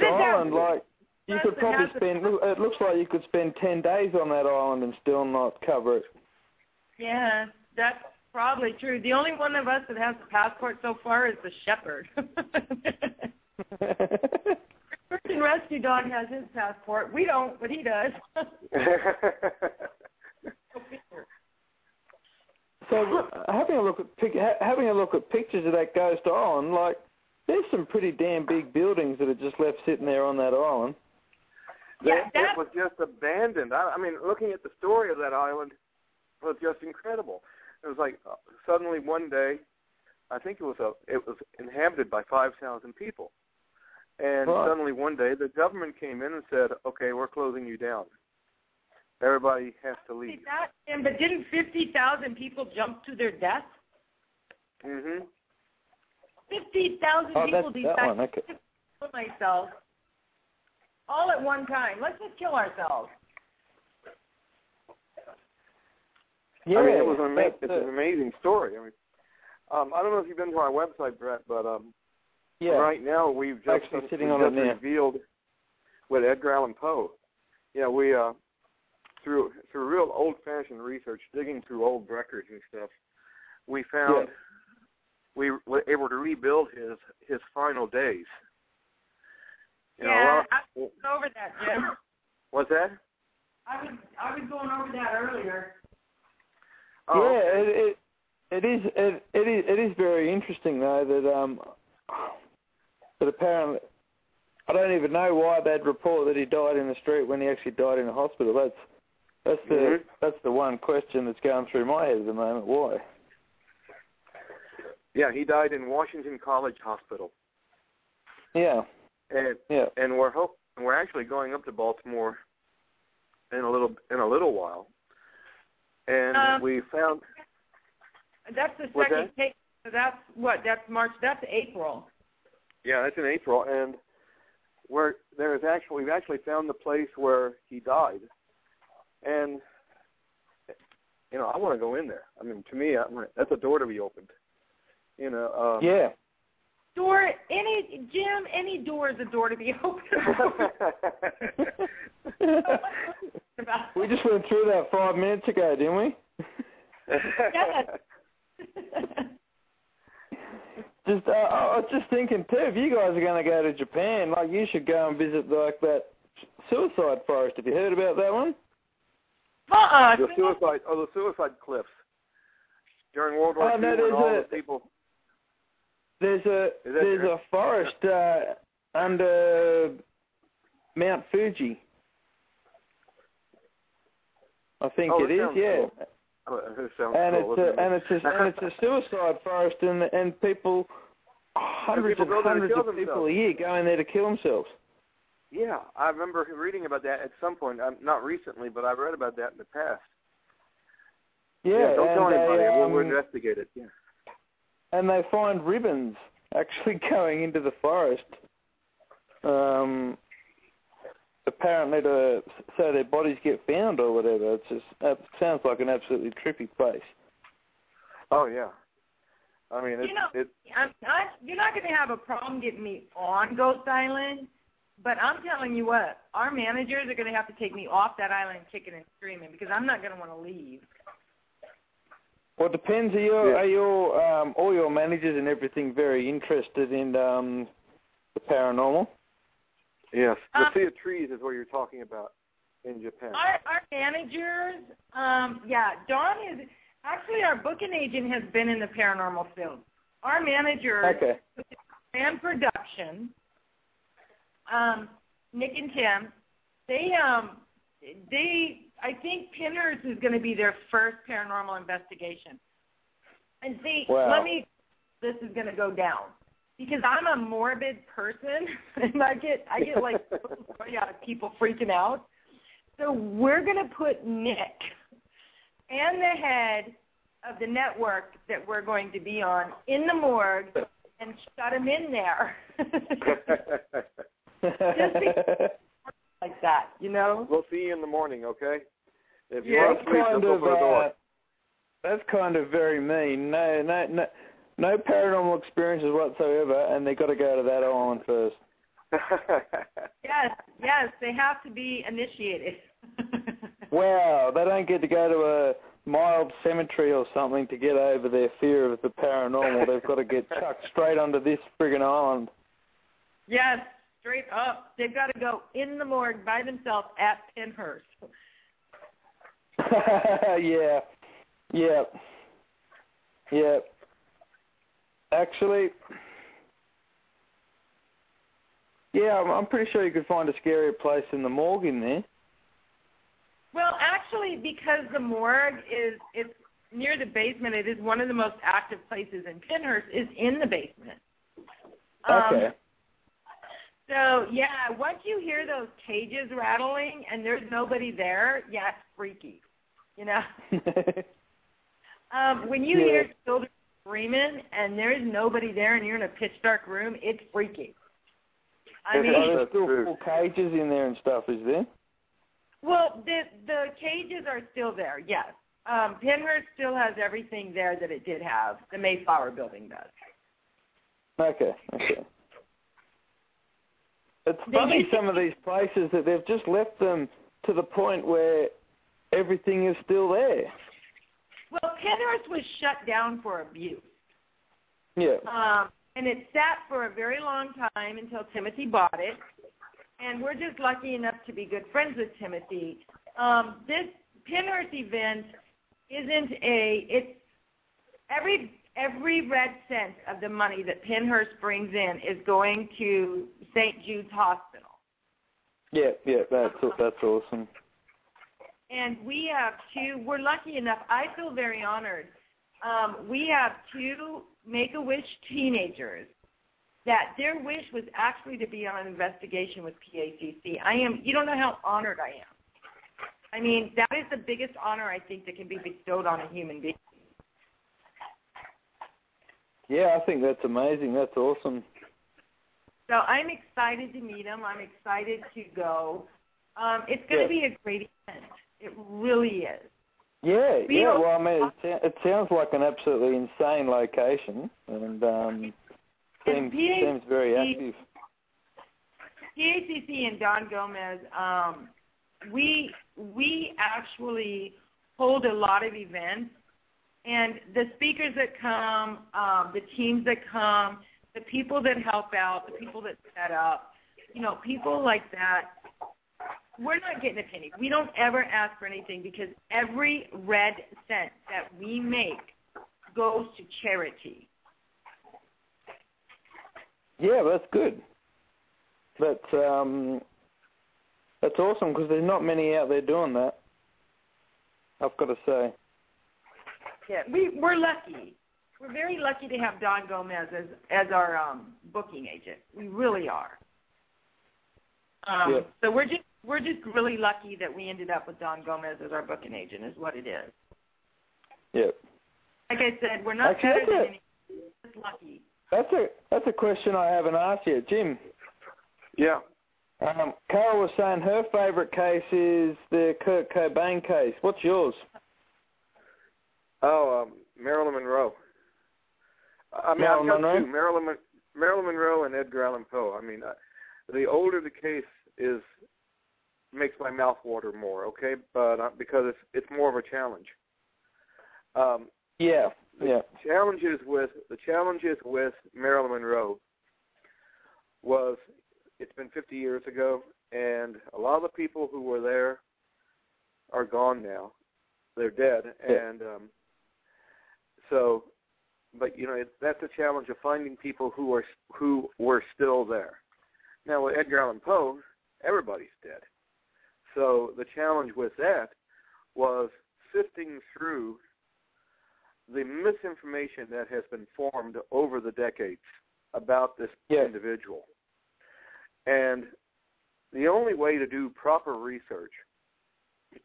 Island, like, you could probably spend, it looks like you could spend 10 days on that island and still not cover it. Yeah, that's probably true. The only one of us that has a passport so far is the shepherd. Search and Rescue Dog has his passport. We don't, but he does. So having a look at pictures of that Ghost Island, like, there's some pretty damn big buildings that are just left sitting there on that island. Yeah, it was just abandoned. I mean, looking at the story of that island was just incredible. It was like suddenly one day, I think it was inhabited by 5,000 people, and suddenly one day the government came in and said, "Okay, we're closing you down. Everybody has to leave." But didn't 50,000 people jump to their death? Mm-hmm. 50,000 people decided to kill myself all at one time. Let's just kill ourselves. Yeah, I mean, it's an amazing story. I mean, I don't know if you've been to our website, Brett, but right now we've just revealed with Edgar Allan Poe. Yeah, we through real old-fashioned research, digging through old records and stuff, we found we were able to rebuild his final days. I was going over that, Jim. What's that? I was going over that earlier. Oh, yeah, okay. It is very interesting though that apparently I don't even know why they'd report that he died in the street when he actually died in a hospital. That's the one question that's going through my head at the moment. Why? Yeah, he died in Washington College Hospital. Yeah. And we're actually going up to Baltimore in a little while. And we found that's the second case. So that's that's March. That's April. Yeah, that's in April, and we've actually found the place where he died, and I want to go in there. I mean, to me, that's a door to be opened. Yeah. Any door is a door to be opened. We just went through that 5 minutes ago, didn't we? Yes. I was just thinking too, if you guys are going to go to Japan, like you should go and visit like that suicide forest. Have you heard about that one? The suicide cliffs. During World War II, when all the people. There's a forest under Mount Fuji. I think it is, yeah. Cool. That sounds and cool, it's a suicide forest, and people, hundreds of people a year go in there to kill themselves. Yeah, I remember reading about that at some point. Not recently, but I've read about that in the past. Yeah, don't tell anybody. We'll investigate it. Yeah. And they find ribbons actually going into the forest, apparently so their bodies get found or whatever. It sounds like an absolutely trippy place. Oh yeah, I mean you're not going to have a problem getting me on Ghost Island, but I'm telling you what, our managers are going to have to take me off that island kicking and screaming because I'm not going to want to leave. Well, it depends. Are all your managers and everything very interested in the paranormal? Yes. The Sea of Trees is what you're talking about in Japan. Our managers, Dawn is, actually our booking agent has been in the paranormal field. Our managers, and production, Nick and Tim, I think Pinner's is going to be their first paranormal investigation. And see, this is going to go down. Because I'm a morbid person, and I get like story out of people freaking out. So we're going to put Nick and the head of the network that we're going to be on in the morgue and shut him in there. Just like that, you know? We'll see you in the morning, okay? If you want to sleep, just open the door. That's kind of very mean. No paranormal experiences whatsoever, and they've got to go to that island first. Yes, they have to be initiated. Wow, they don't get to go to a mild cemetery or something to get over their fear of the paranormal. They've got to get chucked straight onto this friggin' island. Yes, straight up. They've got to go in the morgue by themselves at Pinhurst. Yeah. Actually, I'm pretty sure you could find a scarier place than the morgue in there. Well, actually, because the morgue it's near the basement, it is one of the most active places in Pinhurst, is in the basement. Okay. So, once you hear those cages rattling and there's nobody there, it's freaky, you know? When you hear children screaming and there's nobody there and you're in a pitch dark room, it's freaky. I mean, there's still full cages in there and stuff, is there? Well, the cages are still there, yes. Pinhurst still has everything there that it did have. The Mayflower building does. Okay. It's funny, some of these places, that they've just left them to the point where everything is still there. Well, Pinhurst was shut down for abuse. Yeah. And it sat for a very long time until Timothy bought it. And we're just lucky enough to be good friends with Timothy. This Pinhurst event it's every red cent of the money that Pinhurst brings in is going to St. Jude's Hospital. Yeah, that's awesome. And we have we're lucky enough, I feel very honored. We have 2 Make-A-Wish teenagers that their wish was actually to be on an investigation with PACC. You don't know how honored I am. I mean, that is the biggest honor I think that can be bestowed on a human being. Yeah, I think that's amazing. That's awesome. So I'm excited to meet them. I'm excited to go. It's going to be a great event. It really is. Yeah. Well, I mean, it sounds like an absolutely insane location, and seems very active. PACC and Don Gomez, we actually hold a lot of events, and the speakers that come, the teams that come, the people that help out, the people that set up, people like that, we're not getting a penny. We don't ever ask for anything because every red cent that we make goes to charity. Yeah, that's good. That's awesome because there's not many out there doing that, I've got to say. pit. We're lucky. We're very lucky to have Don Gomez as our booking agent. We really are. So we're just really lucky that we ended up with Don Gomez as our booking agent, is what it is. Yep. Like I said, we're not better than anyone. We're just lucky. That's a question I haven't asked yet, Jim. Yeah. Carol was saying her favourite case is the Kurt Cobain case. What's yours? Oh, Marilyn Monroe. I mean, I've got two, Marilyn Monroe and Edgar Allan Poe. I mean, the older the case is, makes my mouth water more, okay? But because it's more of a challenge. The challenges with Marilyn Monroe was, it's been 50 years ago, and a lot of the people who were there are gone now. They're dead, and but you know, that's a challenge of finding people who were still there. Now with Edgar Allan Poe, everybody's dead. So the challenge with that was sifting through the misinformation that has been formed over the decades about this individual. And the only way to do proper research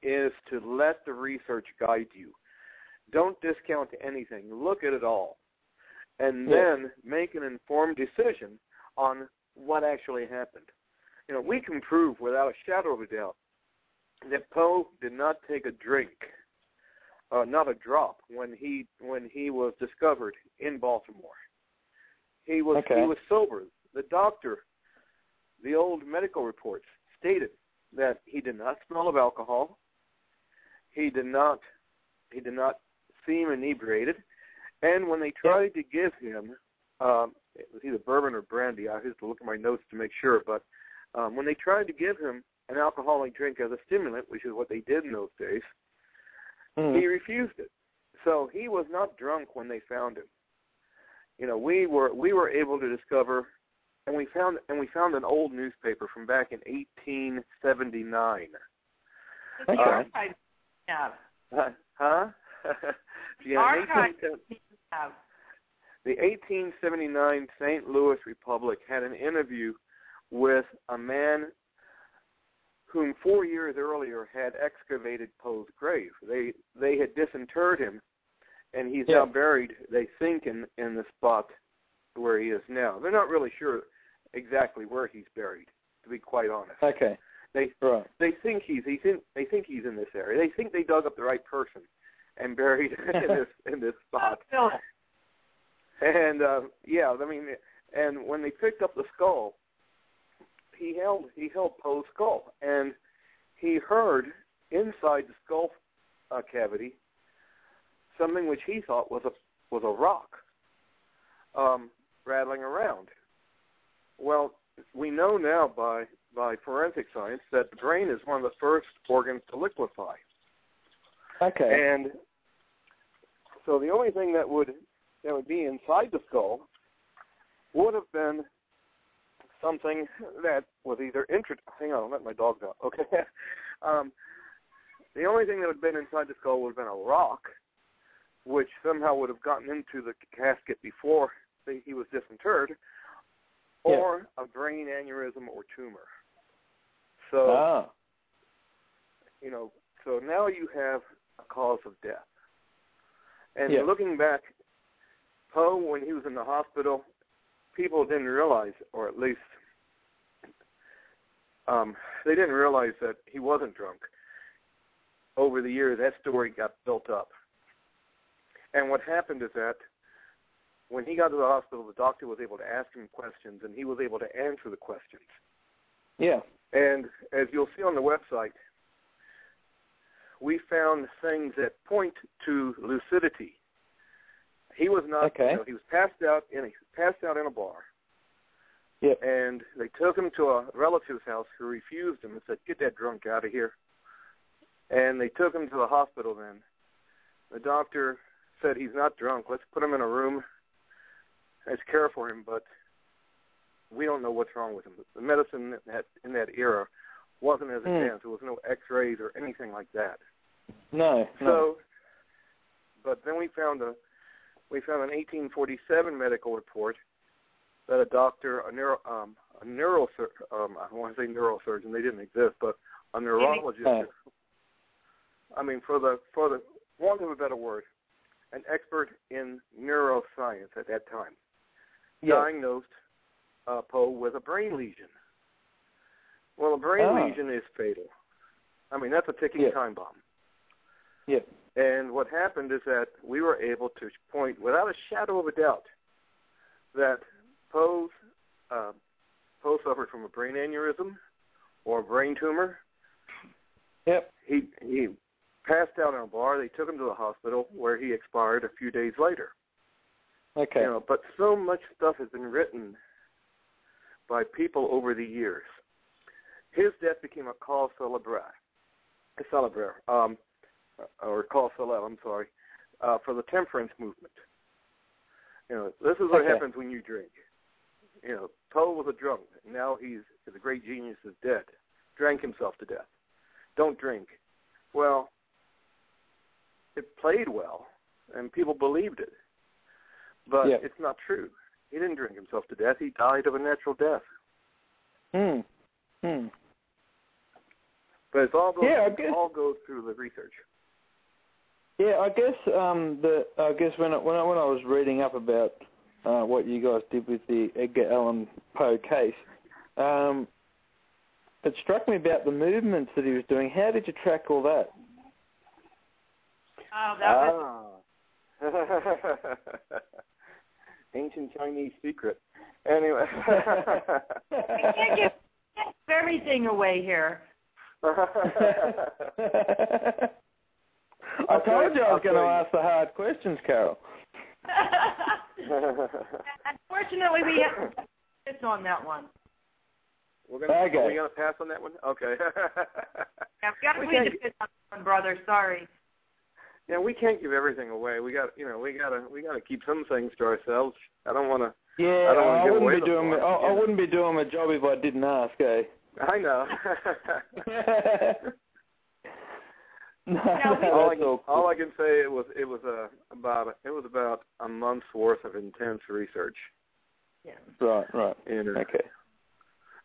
is to let the research guide you. Don't discount anything. Look at it all. And then make an informed decision on what actually happened. You know, we can prove without a shadow of a doubt that Poe did not take a drink, not a drop, when he was discovered in Baltimore. He was sober. The doctor, the old medical reports stated that he did not smell of alcohol. He did not seem inebriated. And when they tried to give him, it was either bourbon or brandy. I have to look at my notes to make sure. But when they tried to give him an alcoholic drink as a stimulant, which is what they did in those days, he refused it. So he was not drunk when they found him. You know, we were able to discover, and we found an old newspaper from back in 1879. Okay. The 1879 St. Louis Republic had an interview with a man whom 4 years earlier had excavated Poe's grave. They had disinterred him, and he's now buried, they think, in the spot where he is now. They're not really sure exactly where he's buried, to be quite honest. Okay. They think he's in this area. They think they dug up the right person and buried in this spot. And I mean, and when they picked up the skull, he held Poe's skull, and he heard inside the skull cavity something which he thought was a rock rattling around. Well, we know now by forensic science that the brain is one of the first organs to liquefy. Okay. And so the only thing that would be inside the skull would have been something that was either hang on, I'll let my dogs out. Okay. The only thing that would have been inside the skull would have been a rock, which somehow would have gotten into the casket before he was disinterred, or a brain aneurysm or tumor. So, you know, so now you have a cause of death. And looking back, Poe, when he was in the hospital, people didn't realize, or at least they didn't realize that he wasn't drunk. Over the years, that story got built up. And what happened is that when he got to the hospital, the doctor was able to ask him questions, and he was able to answer the questions. Yeah. And as you'll see on the website, we found things that point to lucidity. He was not. You know, he was passed out in a bar. Yep. And they took him to a relative's house who refused him and said, "Get that drunk out of here." And they took him to the hospital then. The doctor said, "He's not drunk. Let's put him in a room. Let's care for him, but we don't know what's wrong with him." The medicine in that era wasn't as advanced. There was no X-rays or anything like that. No. So, but then we found an 1847 medical report that a doctor, I want to say neurosurgeon, they didn't exist, but a neurologist, I mean, for the want of a better word, an expert in neuroscience at that time, diagnosed Poe with a brain lesion. Well, a brain lesion is fatal. I mean, that's a ticking time bomb. Yeah. And what happened is that we were able to point, without a shadow of a doubt, that Poe suffered from a brain aneurysm or a brain tumor. Yep. He passed out in a bar. They took him to the hospital, where he expired a few days later. Okay. You know, but so much stuff has been written by people over the years. His death became a cause célèbre, or cause célèbre, I'm sorry, for the temperance movement. You know, this is what happens when you drink. You know, Poe was a drunk. Now he's a great genius, is dead. Drank himself to death. Don't drink. Well, it played well, and people believed it. But it's not true. He didn't drink himself to death. He died of a natural death. But it's all goes through the research. Yeah, I guess when I was reading up about what you guys did with the Edgar Allan Poe case, it struck me about the movements that he was doing. How did you track all that? Oh, that was ancient Chinese secret. Anyway. We can't give everything away here. I told you I was going to ask the hard questions, Carol. Unfortunately, we have to pass on that one. Are we going to pass on that one? Okay. Yeah, we got to plead the fifth on that one, brother. Sorry. Yeah, we can't give everything away. We got to keep some things to ourselves. I don't want to. Yeah, I wouldn't be doing my job if I didn't ask, eh? I know. All I can say it was about a month's worth of intense research. Yeah. Right. Okay.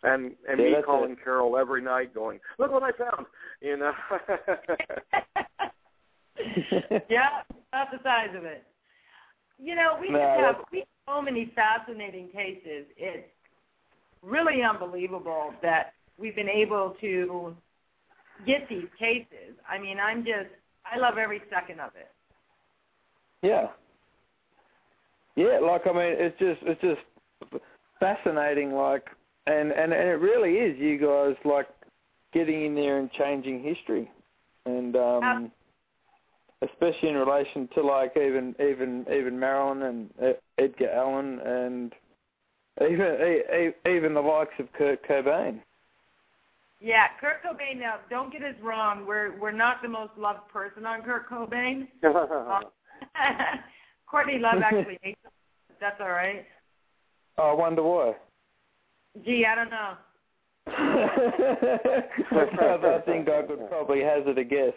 And me calling Carol every night, going, "Look what I found," you know. Yeah, that's the size of it. You know, we have so many fascinating cases. It's really unbelievable that we've been able to get these cases. I mean, I love every second of it. Yeah. Yeah, like, I mean, it's just fascinating, like, and it really is, you guys, like, getting in there and changing history. And especially in relation to, like, even Marilyn and Edgar Allan and even the likes of Kurt Cobain. Yeah, Kurt Cobain. Now, don't get us wrong. We're not the most loved person on Kurt Cobain. Courtney Love actually hates him. That's all right. Oh, I wonder why. Gee, I don't know. I think I could probably hazard a guess.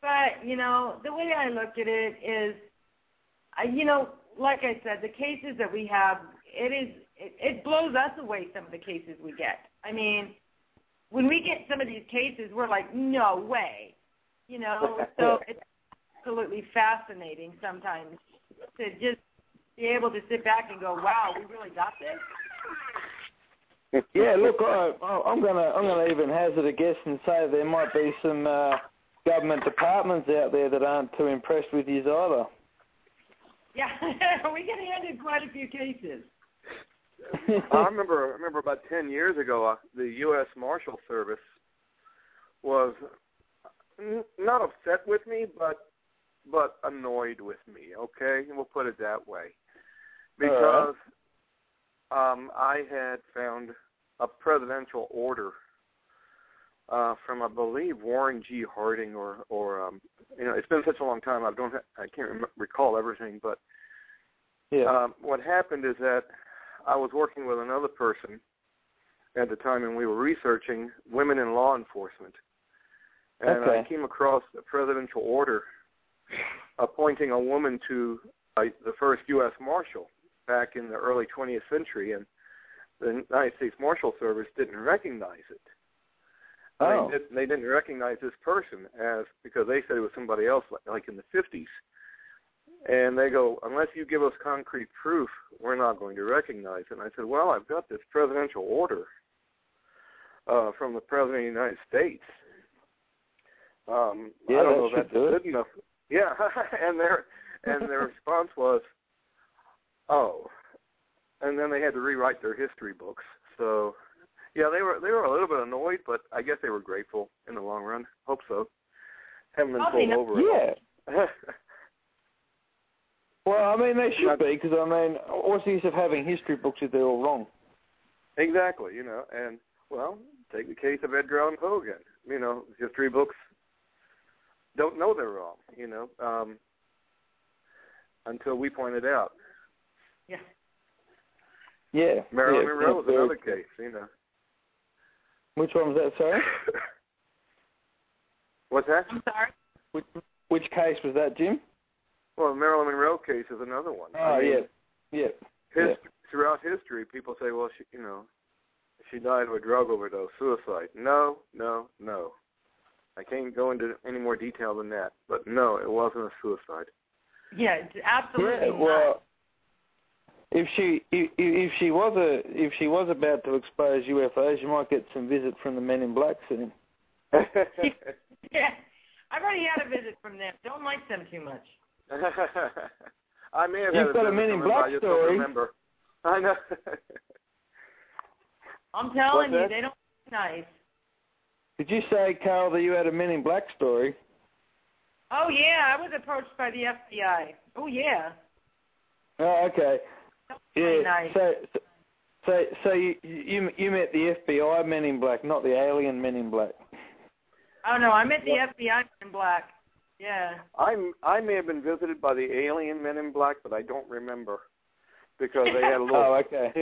But, you know, the way I look at it is, you know, like I said, the cases that we have, it blows us away, some of the cases we get. I mean, when we get some of these cases, we're like, no way. You know, so it's absolutely fascinating sometimes to just be able to sit back and go, wow, we really got this? Yeah, look, I'm gonna even hazard a guess and say there might be some government departments out there that aren't too impressed with you either. Yeah, we get handed quite a few cases. I remember about 10 years ago, the U.S. Marshal Service was not upset with me, but annoyed with me. Okay, we'll put it that way, because I had found a presidential order from, I believe, Warren G. Harding, or you know, it's been such a long time, I can't recall everything, but what happened is that I was working with another person at the time, and we were researching women in law enforcement. And I came across a presidential order appointing a woman to the first U.S. Marshal back in the early 20th century, and the United States Marshal Service didn't recognize it. Oh. They didn't recognize this person because they said it was somebody else, like in the 50s. And they go, unless you give us concrete proof, we're not going to recognize it. And I said, well, I've got this presidential order from the President of the United States. I don't know if that's good enough. Yeah, and their response was, oh. And then they had to rewrite their history books. So, yeah, they were a little bit annoyed, but I guess they were grateful in the long run. Hope so. Haven't been pulled over. Yeah. Well, I mean, they should be, because, I mean, what's the use of having history books if they're all wrong? Exactly, and, well, take the case of Edgar Allan Poe again. History books don't know they're wrong, until we point it out. Yeah. Yeah. Marilyn Monroe is another case, Which one was that, sorry? What's that? I'm sorry? Which case was that, Jim? Well, the Marilyn Monroe case is another one. Oh, yeah. Throughout history, people say, well, she died of a drug overdose, suicide. No. I can't go into any more detail than that, but no, it wasn't a suicide. Yeah, it's absolutely not. Well, if she was about to expose UFOs, you might get some visit from the Men in Black soon. Yeah, I've already had a visit from them. Don't like them too much. I may have You've got a Men in Black story. Remember. I know. I'm telling you, they don't look nice. Did you say, Carl, that you had a Men in Black story? Oh, yeah, I was approached by the FBI. Oh, yeah. Oh, okay. Yeah, nice. So you met the FBI Men in Black, not the alien Men in Black. Oh, no, I met the FBI Men in Black. Yeah. I may have been visited by the alien Men in Black, but I don't remember because they had a little. Oh, okay.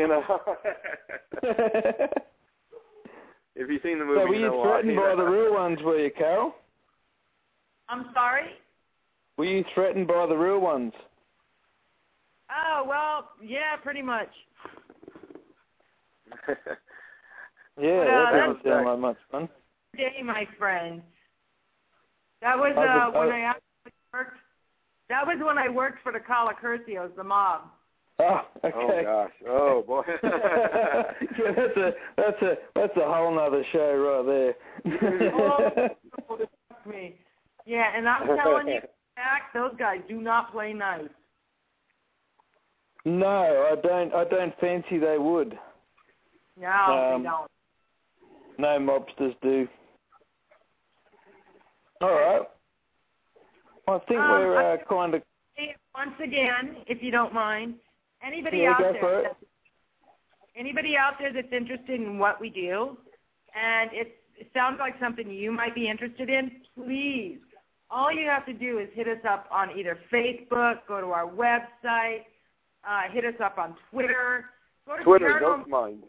If you've seen the movie, so were you threatened by the real ones, were you, Carol? I'm sorry? Were you threatened by the real ones? Oh, well, yeah, pretty much. Yeah, that doesn't sound like much fun. Day, my friend. That was when I actually worked. That was when I worked for the Calacurcios, the mob. Oh, okay. Oh gosh. Oh boy. Yeah, that's a whole nother show right there. Oh, me. Yeah, and I'm telling you, Jack, those guys do not play nice. No, I don't fancy they would. No, they don't. No mobsters do. All right. I think we're kind of... Once again, if you don't mind, anybody out there that's interested in what we do, and it sounds like something you might be interested in, please, all you have to do is hit us up on either Facebook, go to our website, hit us up on Twitter. Go to Twitter, don't mind.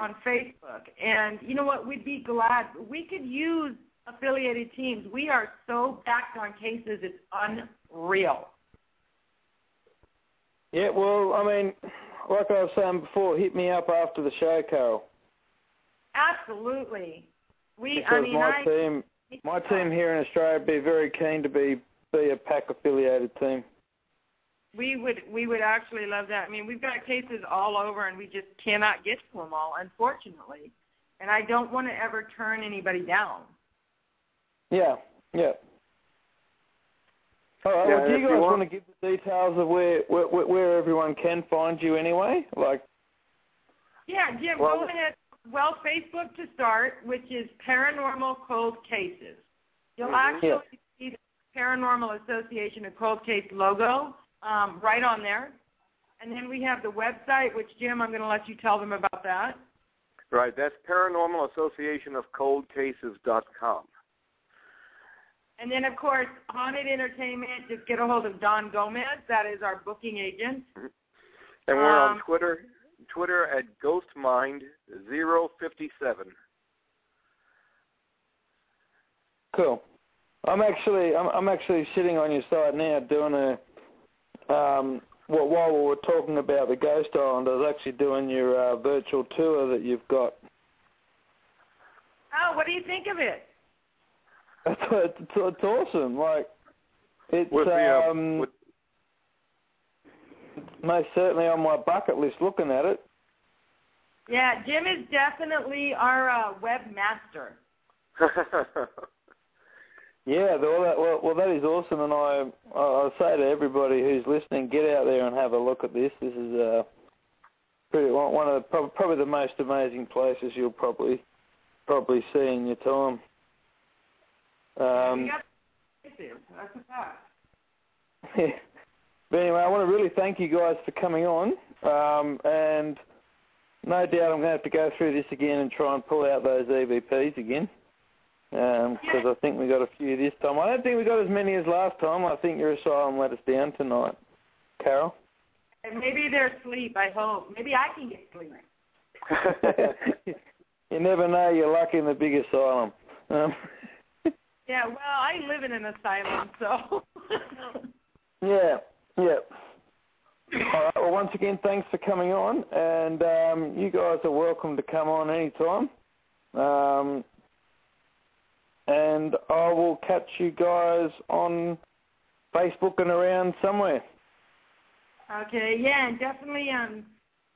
On Facebook. And you know what? We'd be glad. We could use affiliated teams. We are so backed on cases, it's unreal. Yeah, well, I mean, like I was saying before, hit me up after the show, Carol. Absolutely. My team here in Australia would be very keen to be a PACC affiliated team. We would actually love that. I mean, we've got cases all over, and we just cannot get to them all, unfortunately. And I don't want to ever turn anybody down. Yeah. All right. Well, do you guys want to give the details of where everyone can find you anyway? Yeah, Jim, go ahead. Well, Facebook to start, which is Paranormal Cold Cases. You'll actually see the Paranormal Association of Cold Case logo right on there. And then we have the website, which, Jim, I'm going to let you tell them about that. Right, that's Paranormal Association of ColdCases.com. And then, of course, Haunted Entertainment, just get a hold of Don Gomez. That is our booking agent. And we're on Twitter at GhostMind057. Cool. cool. I'm actually sitting on your site now doing a while we were talking about the Ghost Island, I was actually doing your virtual tour that you've got. Oh, what do you think of it? It's awesome. Like, it's most certainly on my bucket list looking at it. Yeah, Jim is definitely our webmaster. Yeah, well, that is awesome, and I say to everybody who's listening, get out there and have a look at this. This is one of probably the most amazing places you'll probably see in your time. That's a fact. Yeah. But anyway, I want to really thank you guys for coming on, and no doubt I'm going to have to go through this again and try and pull out those EVPs again. Because I think we got a few this time. I don't think we got as many as last time. I think your asylum let us down tonight, Carol. Maybe they're asleep, I hope. Maybe I can get sleep. You never know. You're lucky in the big asylum. Yeah, well, I live in an asylum, so. Yeah. All right, well, once again, thanks for coming on, and you guys are welcome to come on anytime. And I will catch you guys on Facebook and around somewhere. Okay, yeah, and definitely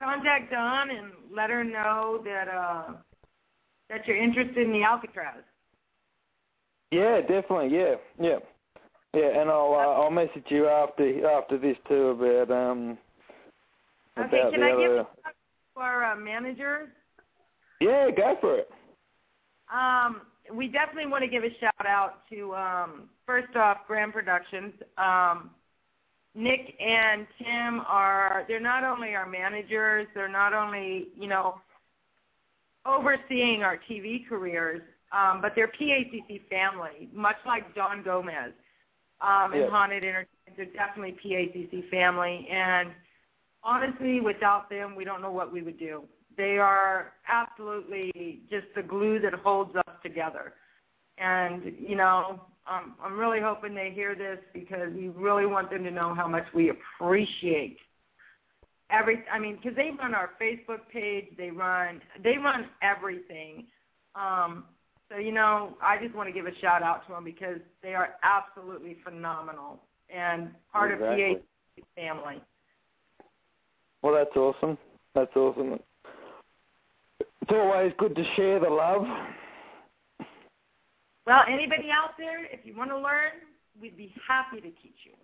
contact Dawn and let her know that that you're interested in the Alcatraz. Yeah, definitely. Yeah, and I'll message you after this too about Okay, can I give our managers? Yeah, go for it. We definitely want to give a shout out to first off Grand Productions. Nick and Tim they're not only our managers, they're not only, overseeing our TV careers, but they're PACC family, much like Don Gomez and Haunted Entertainment. They're definitely PACC family, and honestly, without them, we don't know what we would do. They are absolutely just the glue that holds us together. And, I'm really hoping they hear this because we really want them to know how much we appreciate because they run our Facebook page, they run everything. So, I just want to give a shout out to them because they are absolutely phenomenal and part of PACC family. Well, that's awesome. That's awesome. It's always good to share the love. Well, anybody out there, if you want to learn, we'd be happy to teach you.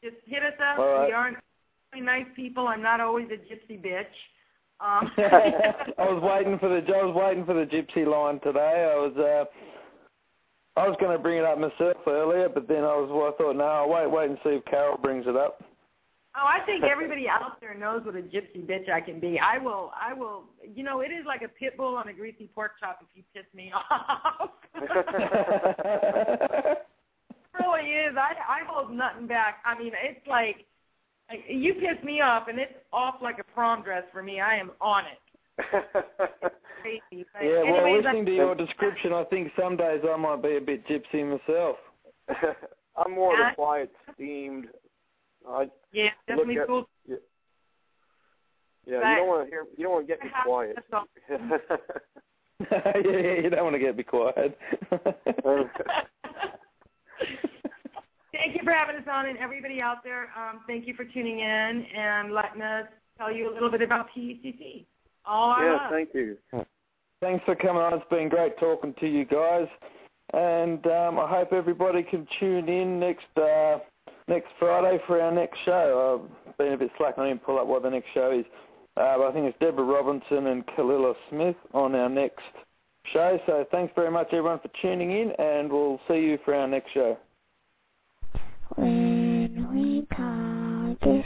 Just hit us up. Right. We aren't really nice people. I'm not always a gypsy bitch. I was waiting for the gypsy line today. I was going to bring it up myself earlier, but then I thought, no, I'll wait and see if Carol brings it up. Oh, I think everybody out there knows what a gypsy bitch I can be. I will, it is like a pit bull on a greasy pork chop if you piss me off. It really is. I hold nothing back. I mean, it's like, you piss me off, and it's off like a prom dress for me. I am on it. Crazy. Yeah, well, listening to your description, I think some days I might be a bit gypsy myself. I'm more of a quiet, steamed. Yeah, definitely cool. Yeah, you don't want to get me quiet. Yeah, you don't want to get me quiet. Thank you for having us on, and everybody out there, thank you for tuning in and letting us tell you a little bit about PACC. Thank you. Thanks for coming on. It's been great talking to you guys, and I hope everybody can tune in next Friday for our next show. I've been a bit slack. I didn't pull up what the next show is. But I think it's Deborah Robinson and Kalila Smith on our next show. So thanks very much, everyone, for tuning in, and we'll see you for our next show. When we call this